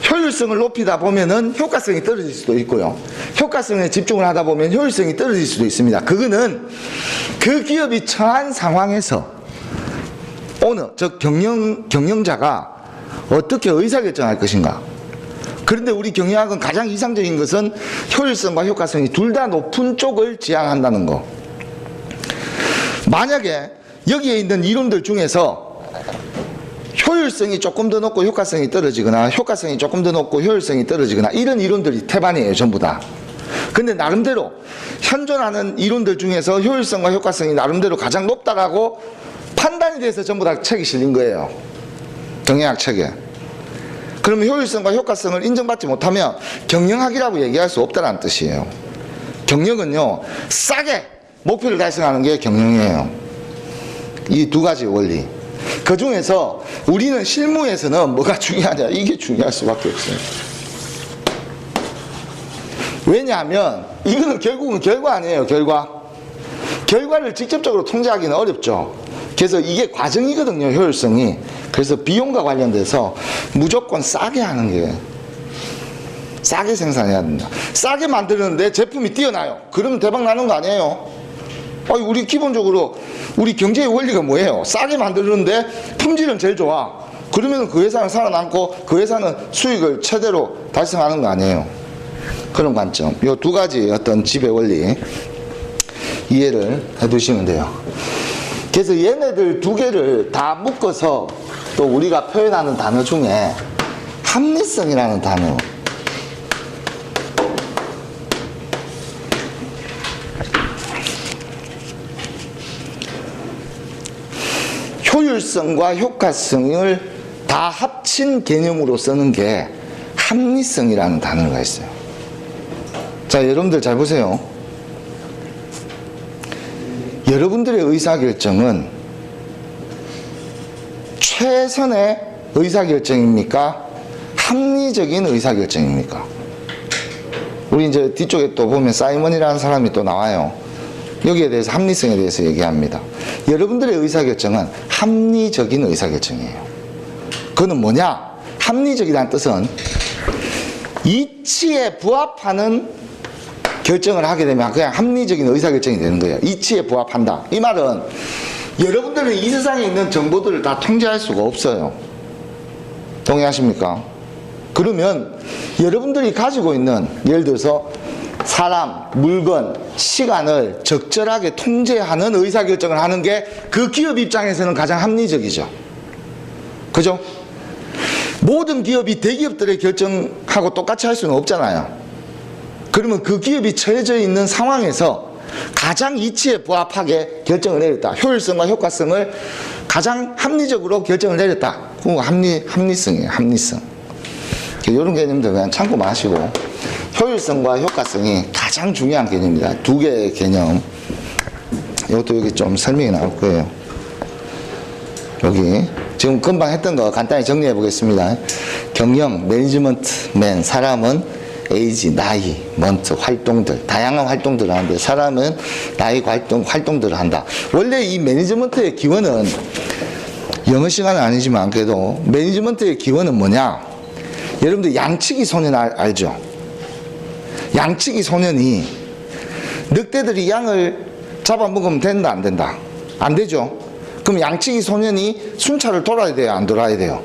Speaker 1: 효율성을 높이다 보면은 효과성이 떨어질 수도 있고요. 효과성에 집중을 하다 보면 효율성이 떨어질 수도 있습니다. 그거는 그 기업이 처한 상황에서 경영자가 어떻게 의사결정할 것인가. 그런데 우리 경영학은 가장 이상적인 것은 효율성과 효과성이 둘 다 높은 쪽을 지향한다는 거. 만약에 여기에 있는 이론들 중에서 효율성이 조금 더 높고 효과성이 떨어지거나 효과성이 조금 더 높고 효율성이 떨어지거나 이런 이론들이 태반이에요. 전부 다. 근데 나름대로 현존하는 이론들 중에서 효율성과 효과성이 나름대로 가장 높다라고 판단이 돼서 전부 다 책이 실린 거예요. 경영학 책에. 그러면 효율성과 효과성을 인정받지 못하면 경영학이라고 얘기할 수 없다는 뜻이에요. 경영은요, 싸게 목표를 달성하는 게 경영이에요. 이 2가지 원리. 그 중에서 우리는 실무에서는 뭐가 중요하냐? 이게 중요할 수밖에 없어요. 왜냐하면 이거는 결국은 결과 아니에요. 결과를 직접적으로 통제하기는 어렵죠. 그래서 이게 과정이거든요. 효율성이. 그래서 비용과 관련돼서 무조건 싸게 하는 게, 싸게 생산해야 된다. 싸게 만드는데 제품이 뛰어나요. 그러면 대박 나는 거 아니에요? 우리 기본적으로 우리 경제의 원리가 뭐예요? 싸게 만드는데 품질은 제일 좋아. 그러면 그 회사는 살아남고 그 회사는 수익을 최대로 달성하는 거 아니에요? 그런 관점. 이 2가지 어떤 지배 원리 이해를 해두시면 돼요. 그래서 얘네들 2개를 다 묶어서 또 우리가 표현하는 단어 중에 합리성이라는 단어. 효율성과 효과성을 다 합친 개념으로 쓰는 게 합리성이라는 단어가 있어요. 자, 여러분들 잘 보세요. 여러분들의 의사결정은 최선의 의사결정입니까? 합리적인 의사결정입니까? 우리 이제 뒤쪽에 또 보면 사이먼이라는 사람이 또 나와요. 여기에 대해서 합리성에 대해서 얘기합니다. 여러분들의 의사결정은 합리적인 의사결정이에요. 그거는 뭐냐? 합리적이라는 뜻은 이치에 부합하는 결정을 하게 되면 그냥 합리적인 의사결정이 되는 거예요. 이치에 부합한다. 이 말은 여러분들은 이 세상에 있는 정보들을 다 통제할 수가 없어요. 동의하십니까? 그러면 여러분들이 가지고 있는, 예를 들어서 사람, 물건, 시간을 적절하게 통제하는 의사결정을 하는 게 그 기업 입장에서는 가장 합리적이죠. 그죠? 모든 기업이 대기업들의 결정하고 똑같이 할 수는 없잖아요. 그러면 그 기업이 처해져 있는 상황에서 가장 이치에 부합하게 결정을 내렸다. 효율성과 효과성을 가장 합리적으로 결정을 내렸다. 그거 합리성이에요. 합리성. 이런 개념들 그냥 참고만 하시고, 효율성과 효과성이 가장 중요한 개념입니다. 두 개의 개념. 이것도 여기 좀 설명이 나올 거예요. 여기 지금 금방 했던 거 간단히 정리해 보겠습니다. 경영, 매니지먼트, 맨, 사람은 에이지, 나이, 먼트, 활동들, 다양한 활동들을 하는데 사람은 나이 활동들을 한다. 원래 이 매니지먼트의 기원은, 영어 시간은 아니지만 그래도 매니지먼트의 기원은 뭐냐? 여러분들 양치기 소년 알죠? 양치기 소년이 늑대들이 양을 잡아먹으면 된다 안 된다? 안 되죠? 그럼 양치기 소년이 순찰을 돌아야 돼요 안 돌아야 돼요?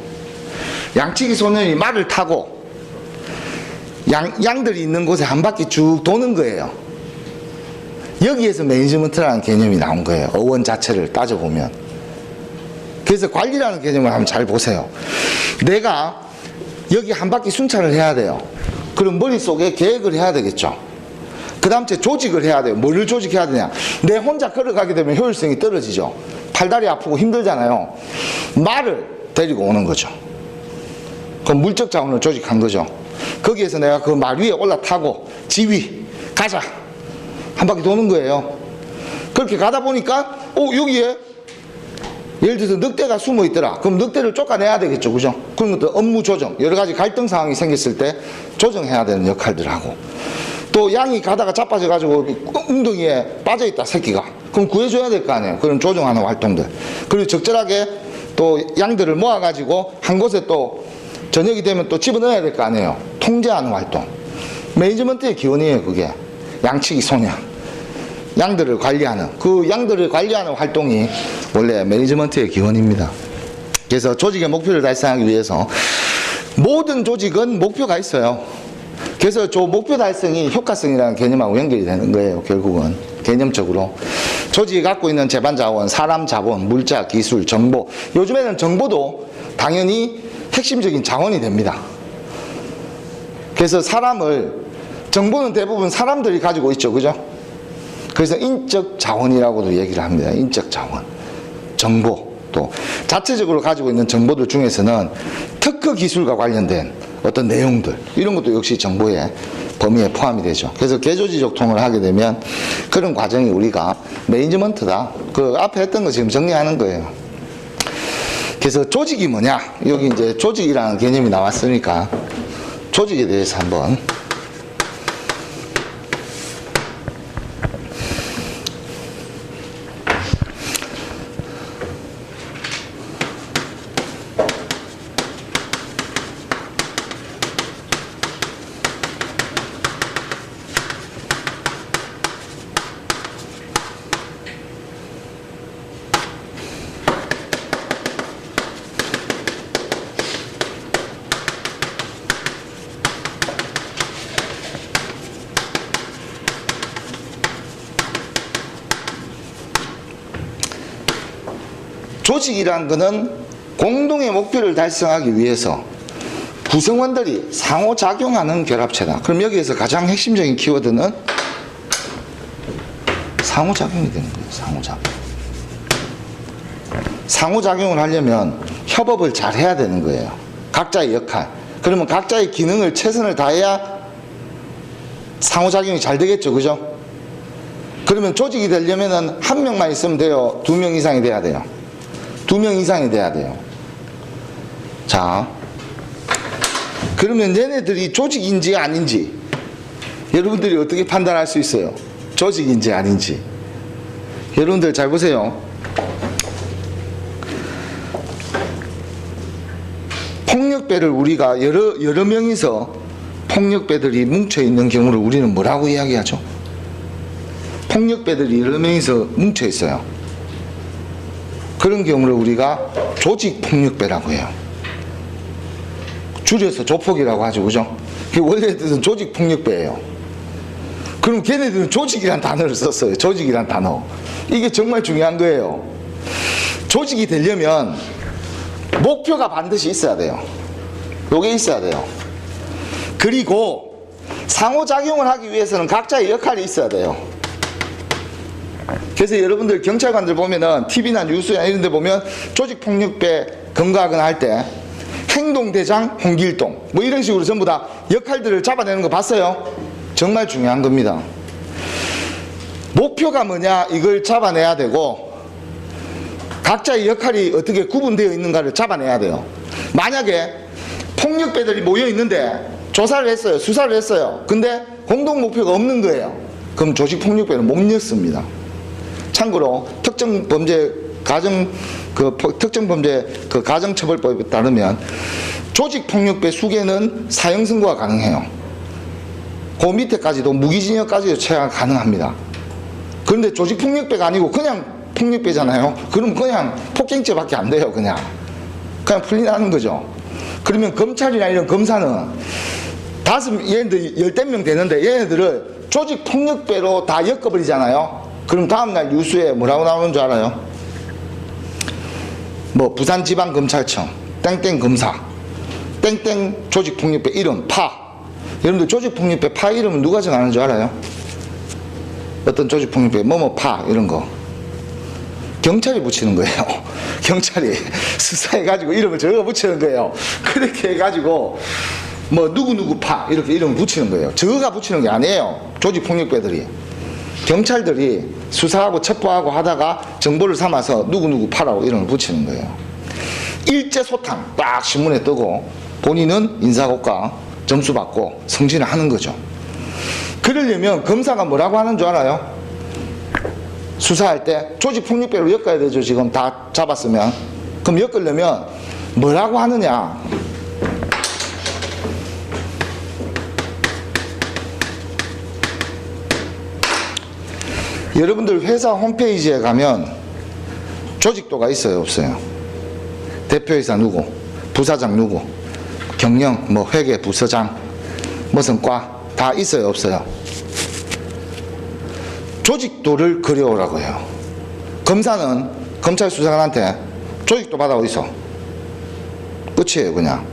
Speaker 1: 양치기 소년이 말을 타고 양들이 있는 곳에 한 바퀴 쭉 도는 거예요. 여기에서 매니지먼트라는 개념이 나온 거예요. 어원 자체를 따져보면. 그래서 관리라는 개념을 한번 잘 보세요. 내가 여기 한 바퀴 순찰을 해야 돼요. 그럼 머릿속에 계획을 해야 되겠죠. 그 다음 조직을 해야 돼요. 뭐를 조직해야 되냐? 내 혼자 걸어가게 되면 효율성이 떨어지죠. 팔다리 아프고 힘들잖아요. 말을 데리고 오는 거죠. 그럼 물적 자원을 조직한 거죠. 거기에서 내가 그 말 위에 올라타고 지휘 가자 한 바퀴 도는 거예요. 그렇게 가다 보니까 여기에 예를 들어서 늑대가 숨어 있더라. 그럼 늑대를 쫓아내야 되겠죠. 그죠? 그런 것도 업무 조정, 여러 가지 갈등 상황이 생겼을 때 조정해야 되는 역할들을 하고, 또 양이 가다가 자빠져 가지고 웅덩이에 빠져 있다 새끼가. 그럼 구해줘야 될 거 아니에요. 그런 조정하는 활동들. 그리고 적절하게 또 양들을 모아 가지고 한 곳에 또 저녁이 되면 또 집어넣어야 될 거 아니에요. 통제하는 활동. 매니지먼트의 기원이에요. 그게 양치기 소년, 양들을 관리하는, 그 양들을 관리하는 활동이 원래 매니지먼트의 기원입니다. 그래서 조직의 목표를 달성하기 위해서 모든 조직은 목표가 있어요. 그래서 저 목표 달성이 효과성이라는 개념하고 연결이 되는 거예요. 결국은 개념적으로 조직이 갖고 있는 재반 자원, 사람 자본, 물자, 기술, 정보. 요즘에는 정보도 당연히 핵심적인 자원이 됩니다. 그래서 정보는 대부분 사람들이 가지고 있죠. 그죠? 그래서 인적 자원이라고도 얘기를 합니다. 인적 자원. 정보. 또 자체적으로 가지고 있는 정보들 중에서는 특허 기술과 관련된 어떤 내용들, 이런 것도 역시 정보의 범위에 포함이 되죠. 그래서 개조지적 통을 하게 되면 그런 과정이 우리가 매니지먼트다. 그 앞에 했던 거 지금 정리하는 거예요. 그래서 조직이 뭐냐? 여기 이제 조직이라는 개념이 나왔으니까 조직에 대해서 한번. 조직이란 것은 공동의 목표를 달성하기 위해서 구성원들이 상호작용하는 결합체다. 그럼 여기에서 가장 핵심적인 키워드는 상호작용이 되는 거예요. 상호작용. 상호작용을 하려면 협업을 잘 해야 되는 거예요. 각자의 역할. 그러면 각자의 기능을 최선을 다해야 상호작용이 잘 되겠죠. 그죠? 그러면 조직이 되려면 한 명만 있으면 돼요? 두 명 이상이 돼야 돼요? 두 명 이상이 돼야 돼요. 자, 그러면 얘네들이 조직인지 아닌지 여러분들이 어떻게 판단할 수 있어요? 조직인지 아닌지. 여러분들 잘 보세요. 폭력배를 우리가 여러 명이서 폭력배들이 뭉쳐있는 경우를 우리는 뭐라고 이야기하죠? 폭력배들이 여러 명이서 뭉쳐있어요. 그런 경우를 우리가 조직폭력배라고 해요. 줄여서 조폭이라고 하죠. 그죠? 원래 뜻은 조직폭력배예요. 그럼 걔네들은 조직이란 단어를 썼어요. 조직이란 단어. 이게 정말 중요한 거예요. 조직이 되려면 목표가 반드시 있어야 돼요. 요게 있어야 돼요. 그리고 상호작용을 하기 위해서는 각자의 역할이 있어야 돼요. 그래서 여러분들 경찰관들 보면은 TV나 뉴스나 이런 데 보면 조직폭력배 검거하거나 할 때 행동대장 홍길동 뭐 이런 식으로 전부 다 역할들을 잡아내는 거 봤어요? 정말 중요한 겁니다. 목표가 뭐냐 이걸 잡아내야 되고 각자의 역할이 어떻게 구분되어 있는가를 잡아내야 돼요. 만약에 폭력배들이 모여 있는데 조사를 했어요. 수사를 했어요. 근데 공동 목표가 없는 거예요. 그럼 조직폭력배는 못 엮습니다. 참고로 특정범죄 가정처벌법에 따르면 조직폭력배 수개는 사형 선고가 가능해요. 그 밑에까지도 무기징역까지도 처해가 가능합니다. 그런데 조직폭력배가 아니고 그냥 폭력배잖아요. 그럼 그냥 폭행죄밖에 안 돼요. 그냥 풀리나는 거죠. 그러면 검찰이나 이런 검사는 얘네들 10명 되는데 얘네들을 조직폭력배로 다 엮어버리잖아요. 그럼 다음날 뉴스에 뭐라고 나오는 줄 알아요? 뭐 부산지방검찰청 땡땡 검사 땡땡 조직폭력배 이름 파. 여러분들 조직폭력배 파 이름은 누가 정하는 줄 알아요? 어떤 조직폭력배 뭐뭐 파 이런 거 경찰이 붙이는 거예요. 경찰이 수사해가지고 이름을 적어 붙이는 거예요. 그렇게 해가지고 뭐 누구누구 파 이렇게 이름을 붙이는 거예요. 저가 붙이는 게 아니에요. 조직폭력배들이 경찰들이 수사하고 첩보하고 하다가 정보를 삼아서 누구누구 파라고 이름을 붙이는 거예요. 일제소탕 딱 신문에 뜨고 본인은 인사고과 점수 받고 승진을 하는 거죠. 그러려면 검사가 뭐라고 하는 줄 알아요? 수사할 때 조직폭력배로 엮어야 되죠. 지금 다 잡았으면. 그럼 엮으려면 뭐라고 하느냐? 여러분들 회사 홈페이지에 가면 조직도가 있어요? 없어요? 대표이사 누구? 부사장 누구? 경영, 뭐 회계 부서장, 무슨 과 다 있어요? 없어요? 조직도를 그려오라고 해요. 검사는 검찰 수사관한테 조직도 받아오 있어. 끝이에요. 그냥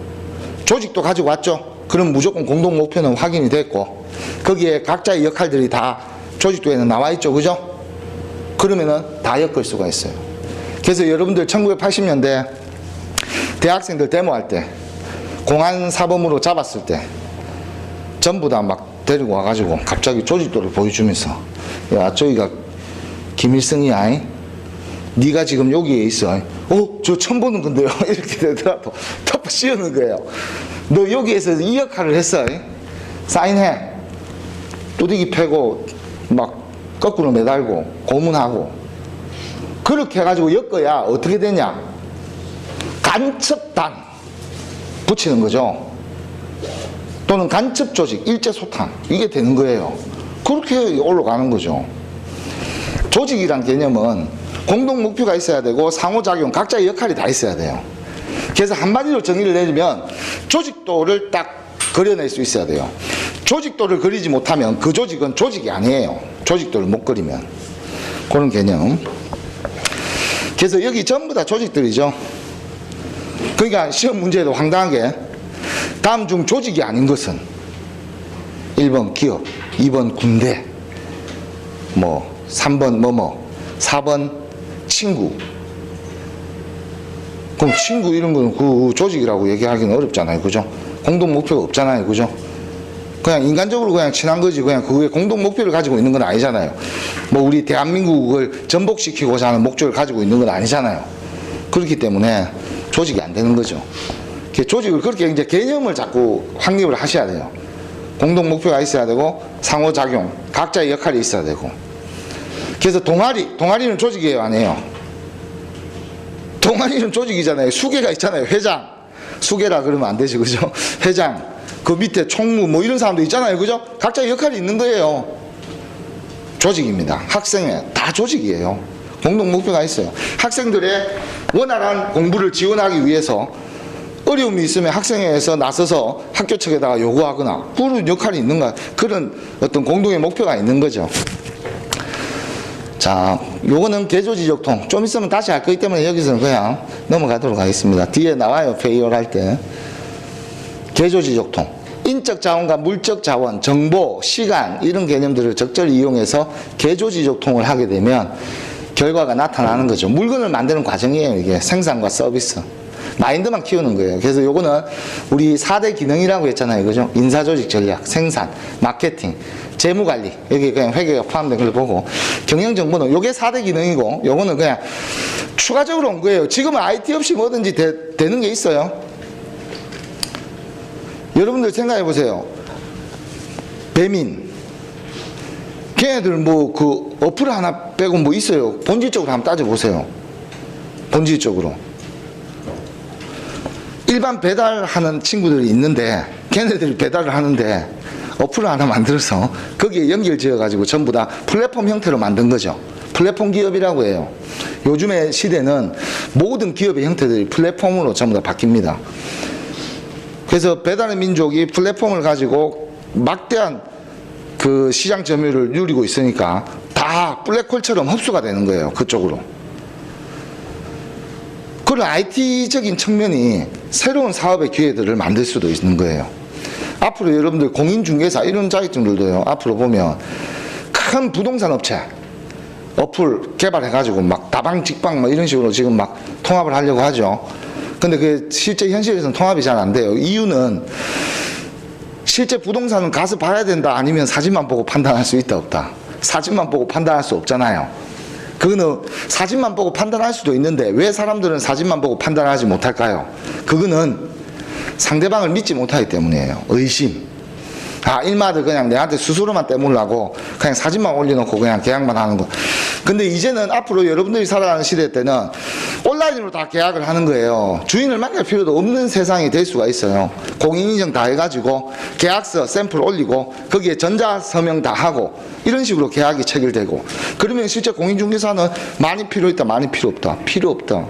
Speaker 1: 조직도 가지고 왔죠. 그럼 무조건 공동 목표는 확인이 됐고 거기에 각자의 역할들이 다 조직도에는 나와 있죠. 그죠? 그러면은 다 엮을 수가 있어요. 그래서 여러분들 1980년대 대학생들 데모할 때 공안사범으로 잡았을 때 전부 다 막 데리고 와가지고 갑자기 조직도를 보여주면서 야 저기가 김일성이야. 네가 지금 여기에 있어. 저 처음 보는 건데요. 이렇게 되더라도 덮어 씌우는 거예요. 너 여기에서 이 역할을 했어. 사인해. 뚜디기 패고 막 거꾸로 매달고 고문하고 그렇게 해가지고 엮어야 어떻게 되냐? 간첩단 붙이는 거죠. 또는 간첩조직, 일제소탕 이게 되는 거예요. 그렇게 올라가는 거죠. 조직이란 개념은 공동 목표가 있어야 되고 상호작용, 각자의 역할이 다 있어야 돼요. 그래서 한마디로 정의를 내리면 조직도를 딱 그려낼 수 있어야 돼요. 조직도를 그리지 못하면 그 조직은 조직이 아니에요. 조직도를 못 그리면. 그런 개념. 그래서 여기 전부 다 조직들이죠. 그러니까 시험 문제도 황당하게 다음 중 조직이 아닌 것은 1번 기업, 2번 군대, 뭐 3번 뭐뭐, 4번 친구, 그럼 친구 이런 거는 그 조직이라고 얘기하기는 어렵잖아요. 그죠? 공동 목표가 없잖아요. 그죠? 그냥 인간적으로 그냥 친한 거지, 그냥 그게 공동 목표를 가지고 있는 건 아니잖아요. 뭐 우리 대한민국을 전복시키고자 하는 목적을 가지고 있는 건 아니잖아요. 그렇기 때문에 조직이 안 되는 거죠. 조직을 그렇게 이제 개념을 자꾸 확립을 하셔야 돼요. 공동 목표가 있어야 되고, 상호작용, 각자의 역할이 있어야 되고. 그래서 동아리는 조직이에요, 아니에요? 동아리는 조직이잖아요. 수계가 있잖아요. 회장. 수계라 그러면 안 되지, 그죠? 회장. 그 밑에 총무 뭐 이런 사람도 있잖아요. 그죠? 각자의 역할이 있는 거예요. 조직입니다. 학생회 다 조직이에요. 공동 목표가 있어요. 학생들의 원활한 공부를 지원하기 위해서 어려움이 있으면 학생회에서 나서서 학교 측에다가 요구하거나 그런 역할이 있는가, 그런 어떤 공동의 목표가 있는 거죠. 자, 요거는 개조지적통 좀 있으면 다시 할 거기 때문에 여기서는 그냥 넘어가도록 하겠습니다. 뒤에 나와요. 페이얼 할 때. 개조지적통, 인적 자원과 물적 자원, 정보, 시간 이런 개념들을 적절히 이용해서 개조지적통을 하게 되면 결과가 나타나는 거죠. 물건을 만드는 과정이에요. 이게 생산과 서비스, 마인드만 키우는 거예요. 그래서 요거는 우리 4대 기능이라고 했잖아요. 그죠? 인사조직 전략, 생산, 마케팅, 재무관리, 여기 그냥 회계가 포함된 걸 보고, 경영정보는 요게 4대 기능이고, 요거는 그냥 추가적으로 온 거예요. 지금은 IT 없이 뭐든지 되는 게 있어요. 여러분들 생각해 보세요. 배민, 걔네들 뭐 그 어플 하나 빼고 뭐 있어요? 본질적으로 한번 따져보세요. 본질적으로. 일반 배달하는 친구들이 있는데, 걔네들이 배달을 하는데 어플을 하나 만들어서 거기에 연결 지어가지고 전부 다 플랫폼 형태로 만든 거죠. 플랫폼 기업이라고 해요. 요즘의 시대는 모든 기업의 형태들이 플랫폼으로 전부 다 바뀝니다. 그래서 배달의 민족이 플랫폼을 가지고 막대한 그 시장 점유율을 누리고 있으니까 다 블랙홀처럼 흡수가 되는 거예요. 그쪽으로. 그런 IT적인 측면이 새로운 사업의 기회들을 만들 수도 있는 거예요. 앞으로 여러분들 공인중개사 이런 자격증들도요, 앞으로 보면 큰 부동산 업체 어플 개발해가지고 막 다방직방 막 이런 식으로 지금 막 통합을 하려고 하죠. 근데 그 실제 현실에서는 통합이 잘 안 돼요. 이유는 실제 부동산은 가서 봐야 된다, 아니면 사진만 보고 판단할 수 있다 없다. 사진만 보고 판단할 수 없잖아요. 그거는 사진만 보고 판단할 수도 있는데 왜 사람들은 사진만 보고 판단하지 못할까요? 그거는 상대방을 믿지 못하기 때문이에요. 의심. 아, 일마들 그냥 내한테 수수료만 떼물라고 그냥 사진만 올려놓고 그냥 계약만 하는 거. 근데 이제는 앞으로 여러분들이 살아가는 시대 때는 온라인으로 다 계약을 하는 거예요. 주인을 만날 필요도 없는 세상이 될 수가 있어요. 공인인증 다 해가지고 계약서 샘플 올리고 거기에 전자서명 다 하고 이런 식으로 계약이 체결되고, 그러면 실제 공인중개사는 많이 필요 있다, 많이 필요 없다. 필요 없다.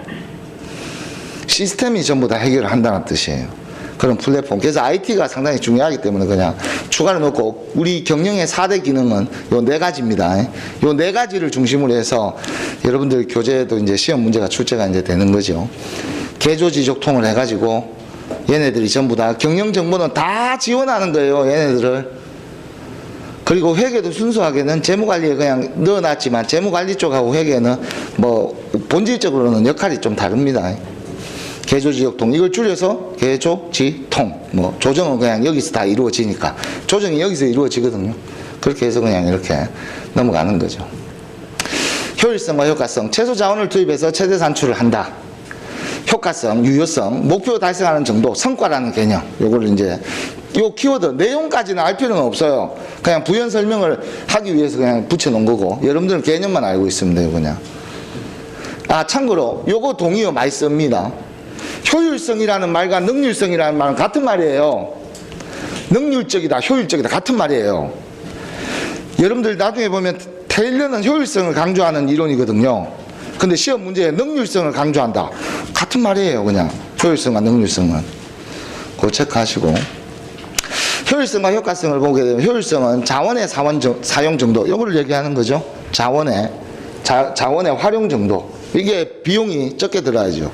Speaker 1: 시스템이 전부 다 해결을 한다는 뜻이에요. 그런 플랫폼. 그래서 IT가 상당히 중요하기 때문에 그냥 추가로 넣고, 우리 경영의 4대 기능은 요 4가지입니다. 요 4가지를 중심으로 해서 여러분들 교재에도 이제 시험 문제가 출제가 이제 되는 거죠. 개조지적통을 해가지고 얘네들이 전부 다 경영 정보는 다 지원하는 거예요. 얘네들을. 그리고 회계도 순수하게는 재무관리에 그냥 넣어놨지만 재무관리 쪽하고 회계는 뭐 본질적으로는 역할이 좀 다릅니다. 개조지적통, 이걸 줄여서 개조지통, 뭐 조정은 그냥 여기서 다 이루어지니까 조정이 여기서 이루어지거든요. 그렇게 해서 그냥 이렇게 넘어가는 거죠. 효율성과 효과성, 최소 자원을 투입해서 최대 산출을 한다. 효과성, 유효성, 목표 달성하는 정도, 성과라는 개념. 요거를 이제 요 키워드 내용까지는 알 필요는 없어요. 그냥 부연 설명을 하기 위해서 그냥 붙여놓은 거고, 여러분들은 개념만 알고 있으면 돼요. 그냥. 아, 참고로 요거 동의어 많이 씁니다. 효율성이라는 말과 능률성이라는 말은 같은 말이에요. 능률적이다, 효율적이다 같은 말이에요. 여러분들 나중에 보면 테일러는 효율성을 강조하는 이론이거든요. 근데 시험 문제에 능률성을 강조한다. 같은 말이에요. 그냥 효율성과 능률성은. 그거 체크하시고. 효율성과 효과성을 보게 되면, 효율성은 자원의 사용 정도, 이거를 얘기하는 거죠. 자원의 활용 정도. 이게 비용이 적게 들어야죠.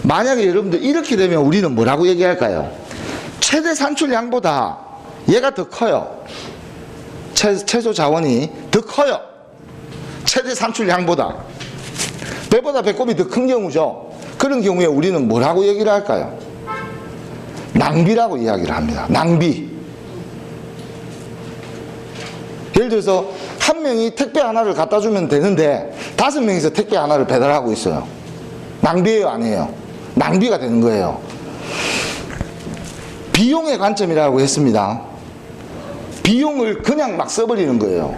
Speaker 1: 만약에 여러분들 이렇게 되면 우리는 뭐라고 얘기할까요? 최대 산출량보다 얘가 더 커요. 최소 자원이 더 커요. 최대 산출량보다. 배보다 배꼽이 더 큰 경우죠. 그런 경우에 우리는 뭐라고 얘기를 할까요? 낭비라고 이야기를 합니다. 낭비. 예를 들어서 한 명이 택배 하나를 갖다 주면 되는데 5명이서 택배 하나를 배달하고 있어요. 낭비예요, 아니에요? 낭비가 되는 거예요. 비용의 관점이라고 했습니다. 비용을 그냥 막 써버리는 거예요.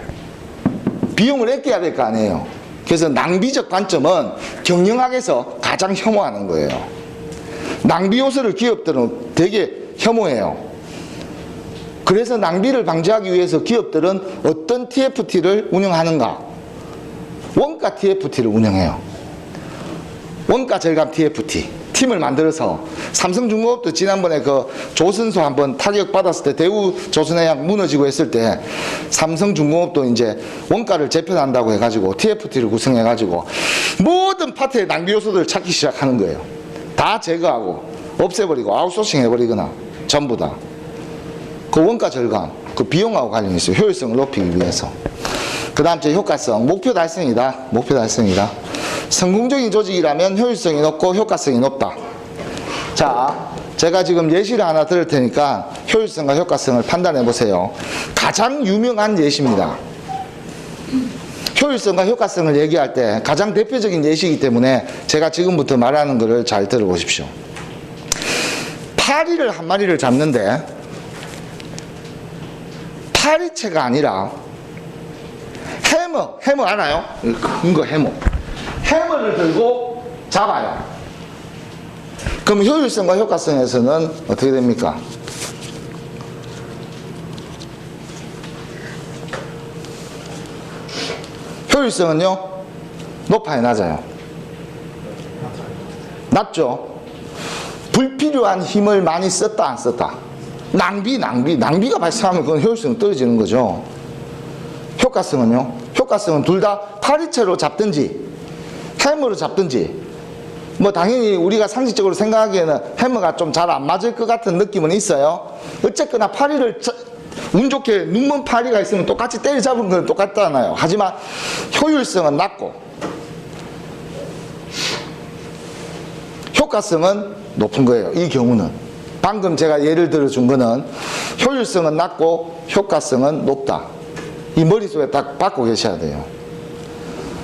Speaker 1: 비용을 아껴야 될 거 아니에요. 그래서 낭비적 관점은 경영학에서 가장 혐오하는 거예요. 낭비 요소를 기업들은 되게 혐오해요. 그래서 낭비를 방지하기 위해서 기업들은 어떤 TFT를 운영하는가? 원가 TFT를 운영해요. 원가 절감 TFT 팀을 만들어서, 삼성중공업도 지난번에 그 조선소 한번 타격받았을 때, 대우조선해양 무너지고 했을 때 삼성중공업도 이제 원가를 재편한다고 해가지고 TFT를 구성해가지고 모든 파트의 낭비 요소들을 찾기 시작하는 거예요. 다 제거하고 없애버리고 아웃소싱 해버리거나 전부 다. 그 원가 절감, 그 비용하고 관련이 있어요. 효율성을 높이기 위해서. 그 다음 제 효과성, 목표 달성이다. 목표 달성이다. 성공적인 조직이라면 효율성이 높고 효과성이 높다. 자, 제가 지금 예시를 하나 들을 테니까 효율성과 효과성을 판단해 보세요. 가장 유명한 예시입니다. 효율성과 효과성을 얘기할 때 가장 대표적인 예시이기 때문에 제가 지금부터 말하는 것을 잘 들어보십시오. 파리를 한 마리를 잡는데 파리채가 아니라 해머 알아요? 큰 거 해머. 해머를 들고 잡아요. 그럼 효율성과 효과성에서는 어떻게 됩니까? 효율성은요? 높아요, 낮아요? 낮죠? 불필요한 힘을 많이 썼다, 안 썼다? 낭비가 발생하면 그건 효율성이 떨어지는 거죠. 효과성은요? 효과성은 둘 다 파리채로 잡든지 해머로 잡든지, 뭐 당연히 우리가 상식적으로 생각하기에는 해머가 좀 잘 안 맞을 것 같은 느낌은 있어요. 어쨌거나 파리를 운 좋게 눈먼 파리가 있으면 똑같이 때려잡은 건 똑같잖아요. 하지만 효율성은 낮고 효과성은 높은 거예요. 이 경우는 방금 제가 예를 들어 준 거는 효율성은 낮고 효과성은 높다. 이 머릿속에 딱 받고 계셔야 돼요.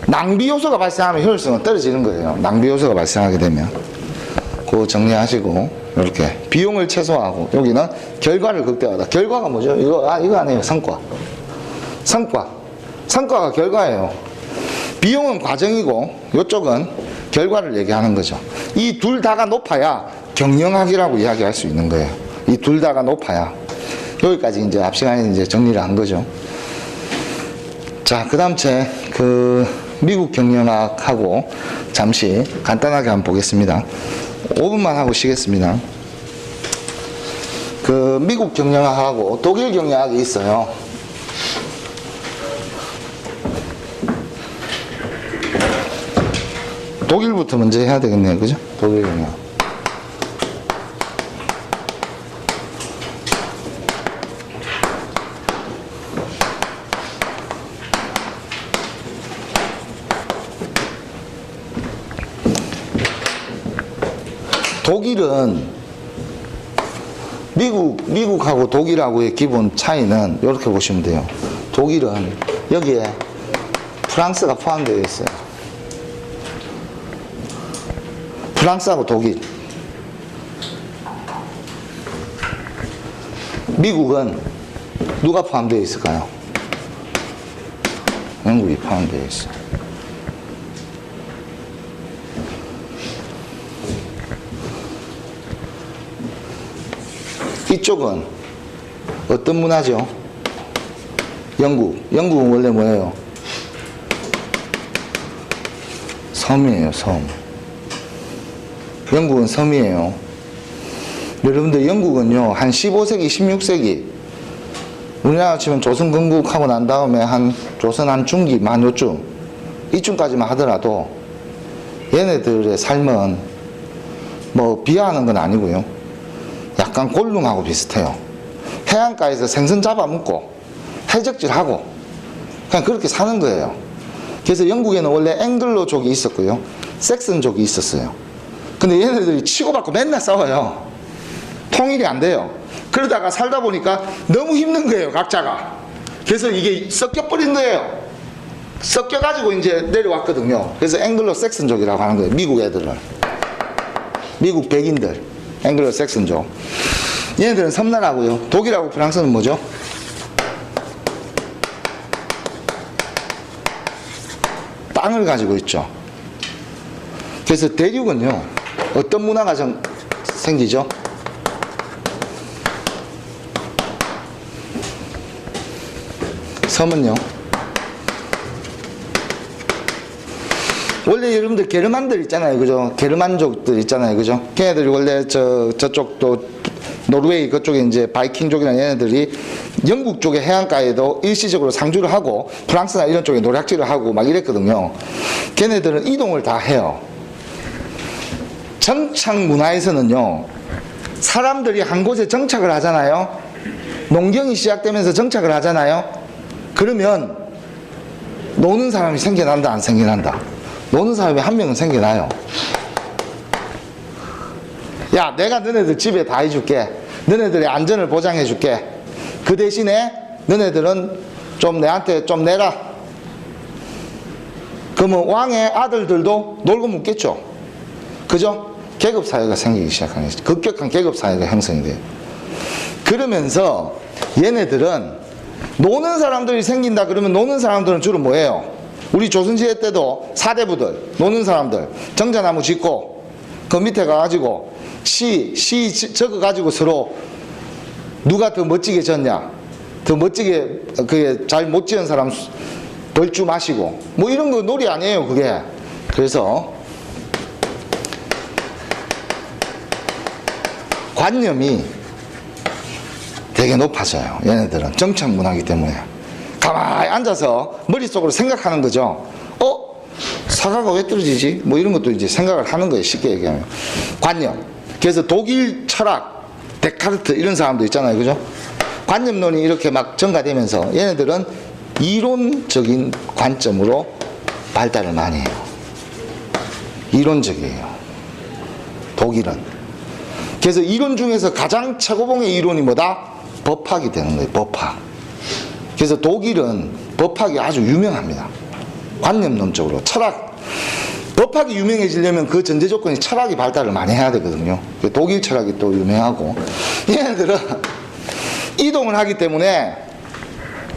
Speaker 1: 낭비 요소가 발생하면 효율성은 떨어지는 거예요. 낭비 요소가 발생하게 되면. 그거 정리하시고, 이렇게 비용을 최소화하고, 여기는 결과를 극대화하다. 결과가 뭐죠? 이거 아니에요. 성과가 결과예요. 비용은 과정이고 이쪽은 결과를 얘기하는 거죠. 이 둘 다가 높아야 경영학이라고 이야기할 수 있는 거예요. 이 둘 다가 높아야. 여기까지 이제 앞 시간에 이제 정리를 한 거죠. 자, 그 다음 미국 경영학하고 잠시 간단하게 한번 보겠습니다. 5분만 하고 쉬겠습니다. 미국 경영학하고 독일 경영학이 있어요. 독일부터 먼저 해야 되겠네요. 그죠? 독일 경영학. 독일은 미국하고 독일하고의 기본 차이는 이렇게 보시면 돼요. 독일은 여기에 프랑스가 포함되어 있어요. 프랑스하고 독일. 미국은 누가 포함되어 있을까요? 영국이 포함되어 있어요. 이쪽은 어떤 문화죠? 영국은 원래 뭐예요? 섬이에요, 섬. 영국은 섬이에요. 여러분들 영국은요, 한 15세기, 16세기, 우리나라 치면 조선 건국하고 난 다음에 조선 한 중기, 만 요쯤, 이쯤까지만 하더라도 얘네들의 삶은 뭐 비하하는 건 아니고요. 약간 골룸하고 비슷해요. 해안가에서 생선 잡아먹고 해적질하고 그냥 그렇게 사는 거예요. 그래서 영국에는 원래 앵글로족이 있었고요, 섹슨족이 있었어요. 근데 얘네들이 치고받고 맨날 싸워요. 통일이 안 돼요. 그러다가 살다 보니까 너무 힘든 거예요, 각자가. 그래서 이게 섞여버린 거예요. 섞여가지고 이제 내려왔거든요. 그래서 앵글로 섹슨족이라고 하는 거예요. 미국 애들은. 미국 백인들. 앵글로 섹슨족. 얘네들은 섬나라고요. 독일하고 프랑스는 뭐죠? 땅을 가지고 있죠. 그래서 대륙은요, 어떤 문화가 생기죠? 섬은요, 원래 여러분들 게르만들 있잖아요, 그죠? 게르만족들 있잖아요, 그죠? 걔네들이 원래 저쪽도 노르웨이 그쪽에 이제 바이킹족이라는 얘네들이 영국 쪽의 해안가에도 일시적으로 상주를 하고 프랑스나 이런 쪽에 노략질을 하고 막 이랬거든요. 걔네들은 이동을 다 해요. 정착 문화에서는요, 사람들이 한 곳에 정착을 하잖아요. 농경이 시작되면서 정착을 하잖아요. 그러면 노는 사람이 생겨난다, 안 생겨난다? 노는 사람이 한 명은 생겨나요. 야, 내가 너네들 집에 다 해줄게. 너네들의 안전을 보장해줄게. 그 대신에 너네들은 좀 내한테 좀 내라. 그러면 왕의 아들들도 놀고 묻겠죠. 그죠? 계급사회가 생기기 시작하는 거죠. 급격한 계급사회가 형성이 돼요. 그러면서 얘네들은 노는 사람들이 생긴다 그러면 노는 사람들은 주로 뭐예요? 우리 조선시대 때도 사대부들, 노는 사람들, 정자나무 짓고 그 밑에 가가지고 시 적어가지고 서로 누가 더 멋지게 졌냐, 더 멋지게 그게 잘 못 지은 사람 벌주 마시고 뭐 이런 거 놀이 아니에요, 그게. 그래서 관념이 되게 높아져요. 얘네들은 정착 문화이기 때문에 가만히 앉아서 머릿속으로 생각하는 거죠. 사과가 왜 떨어지지? 뭐 이런 것도 이제 생각을 하는 거예요, 쉽게 얘기하면. 관념. 그래서 독일 철학, 데카르트 이런 사람도 있잖아요, 그죠? 관념론이 이렇게 막 전가되면서 얘네들은 이론적인 관점으로 발달을 많이 해요. 이론적이에요, 독일은. 그래서 이론 중에서 가장 최고봉의 이론이 뭐다? 법학이 되는 거예요, 법학. 그래서 독일은 법학이 아주 유명합니다. 관념론적으로. 철학. 법학이 유명해지려면 그 전제 조건이 철학이 발달을 많이 해야 되거든요. 독일 철학이 또 유명하고. 얘네들은 이동을 하기 때문에,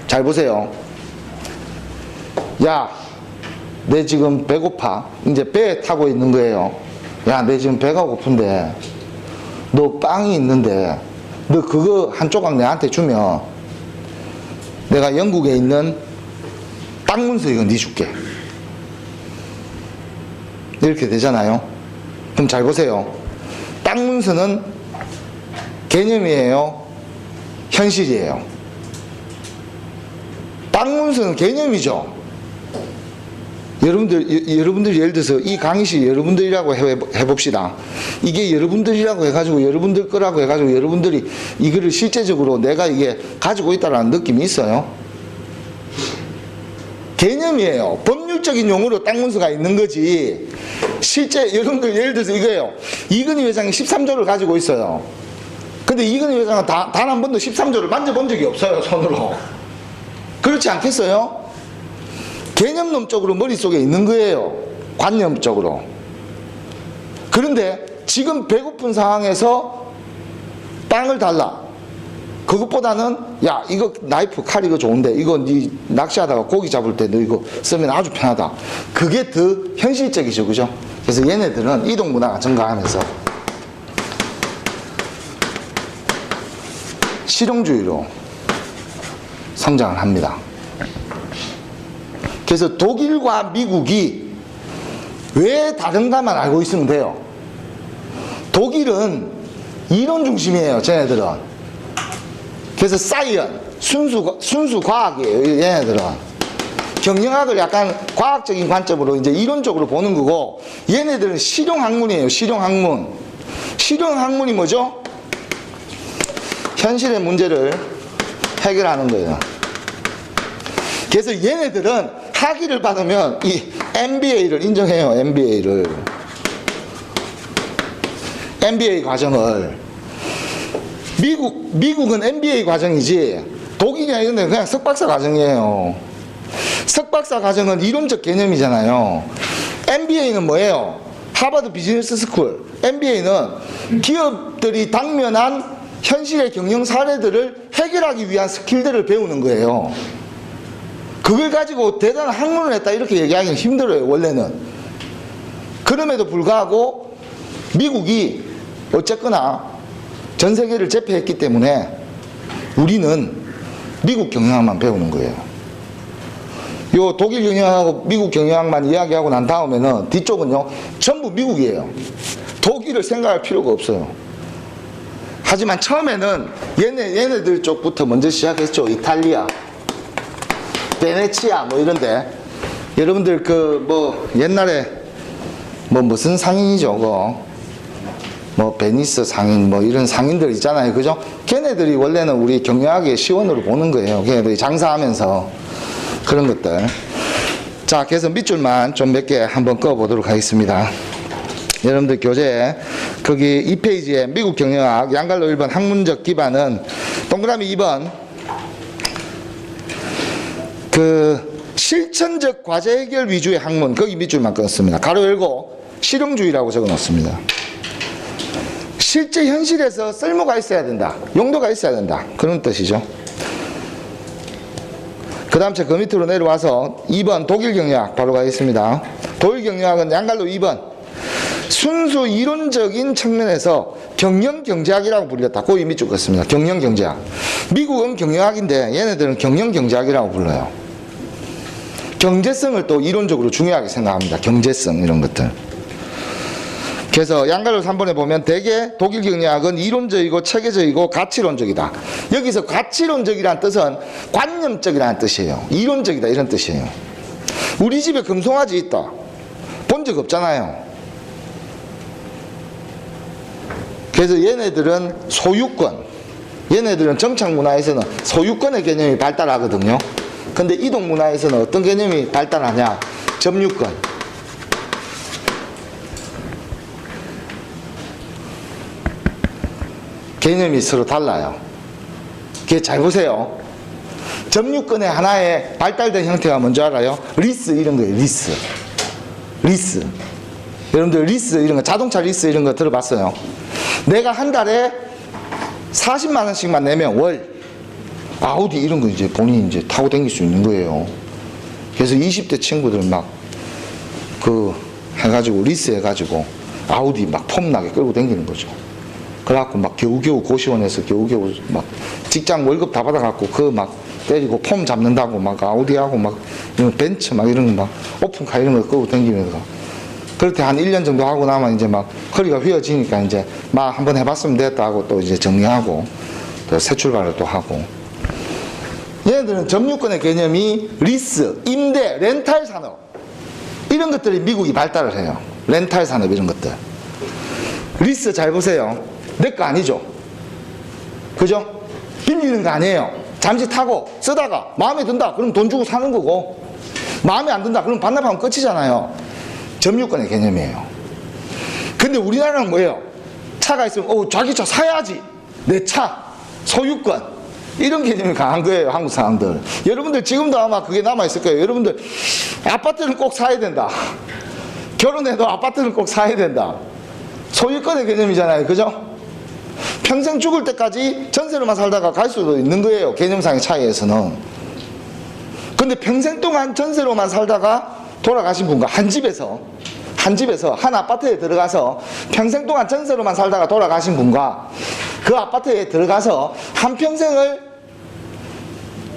Speaker 1: 잘 보세요. 야, 내 지금 배고파. 이제 배에 타고 있는 거예요. 야, 내 지금 배가 고픈데 너 빵이 있는데 너 그거 한 조각 내한테 주면 내가 영국에 있는 땅 문서 이거 네 줄게. 이렇게 되잖아요. 그럼 잘 보세요. 땅 문서는 개념이에요, 현실이에요? 땅 문서는 개념이죠. 여러분들 예를 들어서 이 강의실 여러분들이라고 해봅시다. 이게 여러분들이라고 해가지고 여러분들 거라고 해가지고 여러분들이 이거를 실제적으로 내가 이게 가지고 있다라는 느낌이 있어요? 개념이에요. 법률적인 용어로 땅 문서가 있는 거지. 실제 여러분들 예를 들어서 이거예요. 이건희 회장이 13조를 가지고 있어요. 근데 이건희 회장은 단 한 번도 13조를 만져본 적이 없어요, 손으로. 그렇지 않겠어요? 개념론적으로 머릿속에 있는 거예요, 관념적으로. 그런데 지금 배고픈 상황에서 땅을 달라. 그것보다는 야, 이거 나이프 칼 이거 좋은데 이거 네 낚시하다가 고기 잡을 때 너 이거 쓰면 아주 편하다. 그게 더 현실적이죠, 그죠? 그래서 얘네들은 이동 문화가 증가하면서 실용주의로 성장을 합니다. 그래서 독일과 미국이 왜 다른가만 알고 있으면 돼요. 독일은 이론 중심이에요, 쟤네들은. 그래서 사이언, 순수 과학이에요, 얘네들은. 경영학을 약간 과학적인 관점으로 이제 이론적으로 보는 거고, 얘네들은 실용학문이에요, 실용학문. 실용학문이 뭐죠? 현실의 문제를 해결하는 거예요. 그래서 얘네들은 학위를 받으면 이 MBA를 인정해요, MBA를. MBA 과정을. 미국은 MBA 과정이지 독일이나 이런 데는 그냥 석박사 과정이에요. 석박사 과정은 이론적 개념이잖아요. MBA는 뭐예요? 하버드 비즈니스 스쿨. MBA는 기업들이 당면한 현실의 경영 사례들을 해결하기 위한 스킬들을 배우는 거예요. 그걸 가지고 대단한 학문을 했다 이렇게 얘기하기는 힘들어요, 원래는. 그럼에도 불구하고 미국이 어쨌거나 전 세계를 제패했기 때문에 우리는 미국 경영학만 배우는 거예요. 요 독일 경영학하고 미국 경영학만 이야기하고 난 다음에는 뒤쪽은요 전부 미국이에요. 독일을 생각할 필요가 없어요. 하지만 처음에는 얘네들 쪽부터 먼저 시작했죠. 이탈리아, 베네치아 뭐 이런데. 여러분들 그 뭐 옛날에 뭐 무슨 상인이죠 그거 뭐 베니스 상인 뭐 이런 상인들 있잖아요, 그죠? 걔네들이 원래는 우리 경영학의 시원으로 보는 거예요. 걔네들이 장사하면서 그런 것들. 자, 그래서 밑줄만 좀 몇 개 한번 꺼 보도록 하겠습니다. 여러분들 교재 거기 2페이지에 미국 경영학 양갈로 1번 학문적 기반은 동그라미 2번 그 실천적 과제 해결 위주의 학문, 거기 밑줄만 끊었습니다. 가로 열고 실용주의라고 적어 놓습니다. 실제 현실에서 쓸모가 있어야 된다, 용도가 있어야 된다, 그런 뜻이죠. 그 다음 그 밑으로 내려와서 2번 독일 경영학 바로 가겠습니다. 독일 경영학은 양갈로 2번 순수 이론적인 측면에서 경영경제학이라고 불렸다. 그 밑줄 긋습니다. 경영경제학. 미국은 경영학인데 얘네들은 경영경제학이라고 불러요. 경제성을 또 이론적으로 중요하게 생각합니다. 경제성 이런 것들. 그래서 양갈로 3번에 보면 대개 독일 경영학은 이론적이고 체계적이고 가치론적이다. 여기서 가치론적이라는 뜻은 관념적이라는 뜻이에요. 이론적이다 이런 뜻이에요. 우리 집에 금송아지 있다. 본 적 없잖아요. 그래서 얘네들은 소유권, 얘네들은 정착 문화에서는 소유권의 개념이 발달하거든요. 근데 이동 문화에서는 어떤 개념이 발달하냐? 점유권. 개념이 서로 달라요. 그게 잘 보세요. 점유권의 하나의 발달된 형태가 뭔지 알아요? 리스 이런 거예요. 리스. 리스. 여러분들 리스 이런 거, 자동차 리스 이런 거 들어봤어요? 내가 한 달에 40만 원씩만 내면 월 아우디 이런 거 이제 본인이 이제 타고 다닐 수 있는 거예요. 그래서 20대 친구들 막 그 해가지고 리스 해가지고 아우디 막 폼나게 끌고 다니는 거죠. 그래갖고 막 겨우겨우 고시원에서 겨우겨우 막 직장 월급 다 받아갖고 그 막 때리고 폼 잡는다고 막 아우디하고 막 이런 벤츠 막 이런 거 막 오픈카 이런 거 끌고 다니면서 그렇게 한 1년 정도 하고 나면 이제 막 허리가 휘어지니까 이제 막 한번 해봤으면 됐다 하고 또 이제 정리하고 또 새 출발을 또 하고. 얘네들은 점유권의 개념이 리스, 임대, 렌탈 산업 이런 것들이 미국이 발달을 해요. 렌탈 산업 이런 것들. 리스 잘 보세요. 내 거 아니죠. 그죠? 빌리는 거 아니에요. 잠시 타고 쓰다가 마음에 든다 그럼 돈 주고 사는 거고, 마음에 안 든다 그럼 반납하면 끝이잖아요. 점유권의 개념이에요. 근데 우리나라는 뭐예요? 차가 있으면 자기 차 사야지, 내 차 소유권 이런 개념이 강한 거예요. 한국 사람들. 여러분들 지금도 아마 그게 남아있을 거예요. 여러분들 아파트는 꼭 사야 된다. 결혼해도 아파트는 꼭 사야 된다. 소유권의 개념이잖아요. 그죠? 평생 죽을 때까지 전세로만 살다가 갈 수도 있는 거예요. 개념상의 차이에서는. 근데 평생 동안 전세로만 살다가 돌아가신 분과 한 집에서 한 아파트에 들어가서 평생 동안 전세로만 살다가 돌아가신 분과 그 아파트에 들어가서 한평생을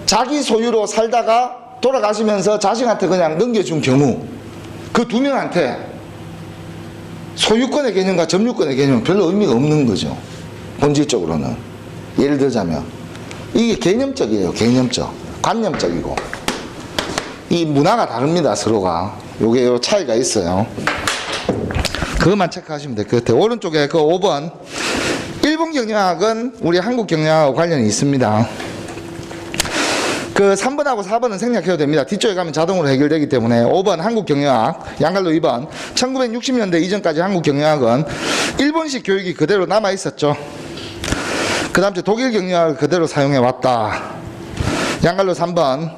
Speaker 1: 자기 소유로 살다가 돌아가시면서 자식한테 그냥 넘겨준 경우, 그 두 명한테 소유권의 개념과 점유권의 개념은 별로 의미가 없는 거죠. 본질적으로는. 예를 들자면 이게 개념적이에요. 개념적. 관념적이고. 이 문화가 다릅니다. 서로가. 요게 요 차이가 있어요. 그것만 체크하시면 될 것 같아요. 오른쪽에 그 5번 일본 경영학은 우리 한국 경영학하고 관련이 있습니다. 그
Speaker 2: 그 3번하고 4번은 생략해도 됩니다. 뒤쪽에 가면 자동으로 해결되기 때문에. 5번 한국 경영학, 양갈로 2번. 1960년대 이전까지 한국 경영학은 일본식 교육이 그대로 남아 있었죠. 그 다음 독일 경영학을 그대로 사용해 왔다. 양갈로 3번.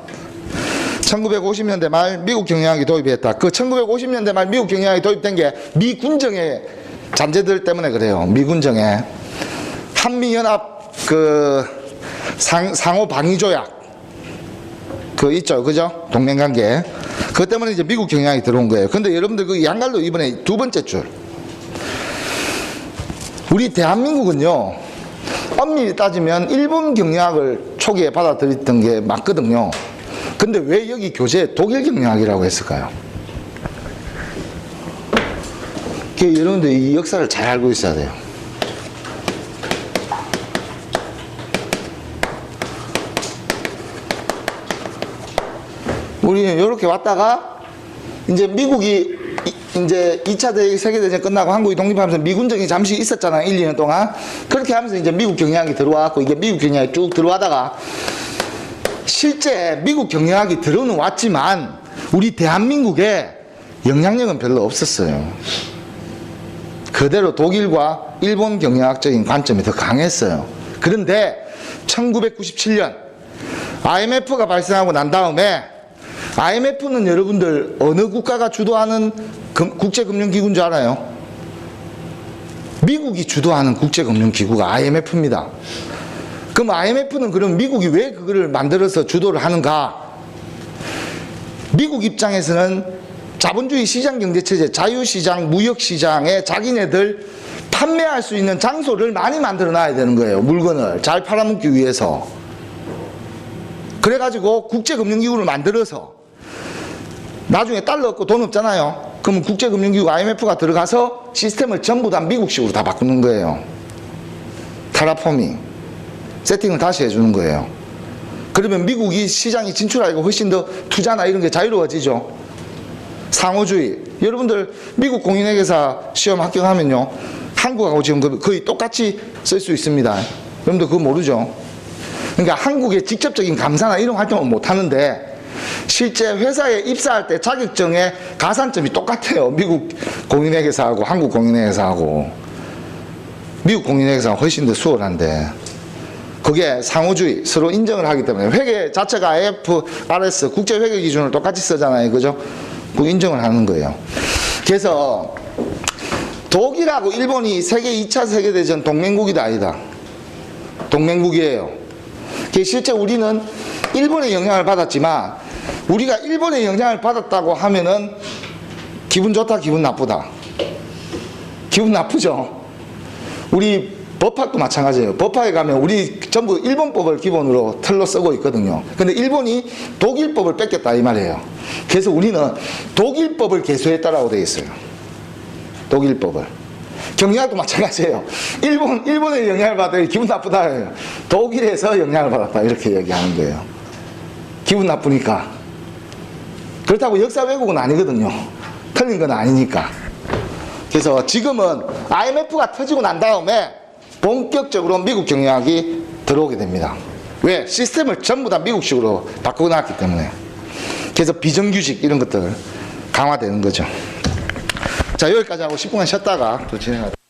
Speaker 2: 1950년대 말 미국 경영학이 도입했다. 그 1950년대 말 미국 경영학이 도입된 게 미군정의 잔재들 때문에 그래요. 미군정의 한미연합 그 상호 방위 조약 그 있죠, 그죠? 동맹관계. 그것 때문에 이제 미국 경영학이 들어온 거예요. 근데 여러분들 그 양갈로 이번에 두 번째 줄. 우리 대한민국은요, 엄밀히 따지면 일본 경영학을 초기에 받아들였던 게 맞거든요. 근데 왜 여기 교재에 독일 경영학이라고 했을까요? 여러분들 이 역사를 잘 알고 있어야 돼요. 우리는 이렇게 왔다가 이제 미국이 이제 2차 세계대전 끝나고 한국이 독립하면서 미군정이 잠시 있었잖아요. 1, 2년 동안. 그렇게 하면서 이제 미국 경영학이 들어왔고 이게 미국 경영학이 쭉 들어와다가 실제 미국 경영학이 들어는 왔지만 우리 대한민국에 영향력은 별로 없었어요. 그대로 독일과 일본 경영학적인 관점이 더 강했어요. 그런데 1997년 IMF가 발생하고 난 다음에 IMF는 여러분들 어느 국가가 주도하는 국제금융기구인 줄 알아요? 미국이 주도하는 국제금융기구가 IMF입니다. 그럼 IMF는 그럼 미국이 왜 그거를 만들어서 주도를 하는가? 미국 입장에서는 자본주의 시장경제체제, 자유시장, 무역시장에 자기네들 판매할 수 있는 장소를 많이 만들어 놔야 되는 거예요. 물건을 잘 팔아먹기 위해서. 그래가지고 국제금융기구를 만들어서 나중에 달러 없고 돈 없잖아요. 그러면 국제금융기구 IMF가 들어가서 시스템을 전부 다 미국식으로 다 바꾸는 거예요. 테라포밍 세팅을 다시 해주는 거예요. 그러면 미국이 시장이 진출하고 훨씬 더 투자나 이런 게 자유로워지죠. 상호주의. 여러분들 미국 공인회계사 시험 합격하면요, 한국하고 지금 거의 똑같이 쓸 수 있습니다. 여러분들 그거 모르죠? 그러니까 한국의 직접적인 감사나 이런 활동은 못 하는데 실제 회사에 입사할 때 자격증의 가산점이 똑같아요. 미국 공인회계사하고 한국 공인회계사하고. 미국 공인회계사가 훨씬 더 수월한데 그게 상호주의, 서로 인정을 하기 때문에 회계 자체가 IFRS 국제회계 기준을 똑같이 쓰잖아요. 그죠? 그 인정을 하는 거예요. 그래서 독일하고 일본이 세계 2차 세계대전 동맹국이다 아니다. 동맹국이에요. 실제 우리는 일본의 영향을 받았지만 우리가 일본의 영향을 받았다고 하면은 기분 좋다, 기분 나쁘다. 기분 나쁘죠. 우리 법학도 마찬가지예요. 법학에 가면 우리 전부 일본법을 기본으로 틀로 쓰고 있거든요. 근데 일본이 독일법을 뺏겼다 이 말이에요. 그래서 우리는 독일법을 개수했다라고 되어 있어요. 독일법을. 경영학도 마찬가지예요. 일본의 영향을 받아요. 기분 나쁘다. 독일에서 영향을 받았다. 이렇게 얘기하는 거예요. 기분 나쁘니까. 그렇다고 역사 왜곡은 아니거든요. 틀린 건 아니니까. 그래서 지금은 IMF가 터지고 난 다음에 본격적으로 미국 경영학이 들어오게 됩니다. 왜? 시스템을 전부 다 미국식으로 바꿔놨기 때문에. 그래서 비정규직 이런 것들 강화되는 거죠. 자, 여기까지 하고 10분간 쉬었다가 또 진행하겠습니다.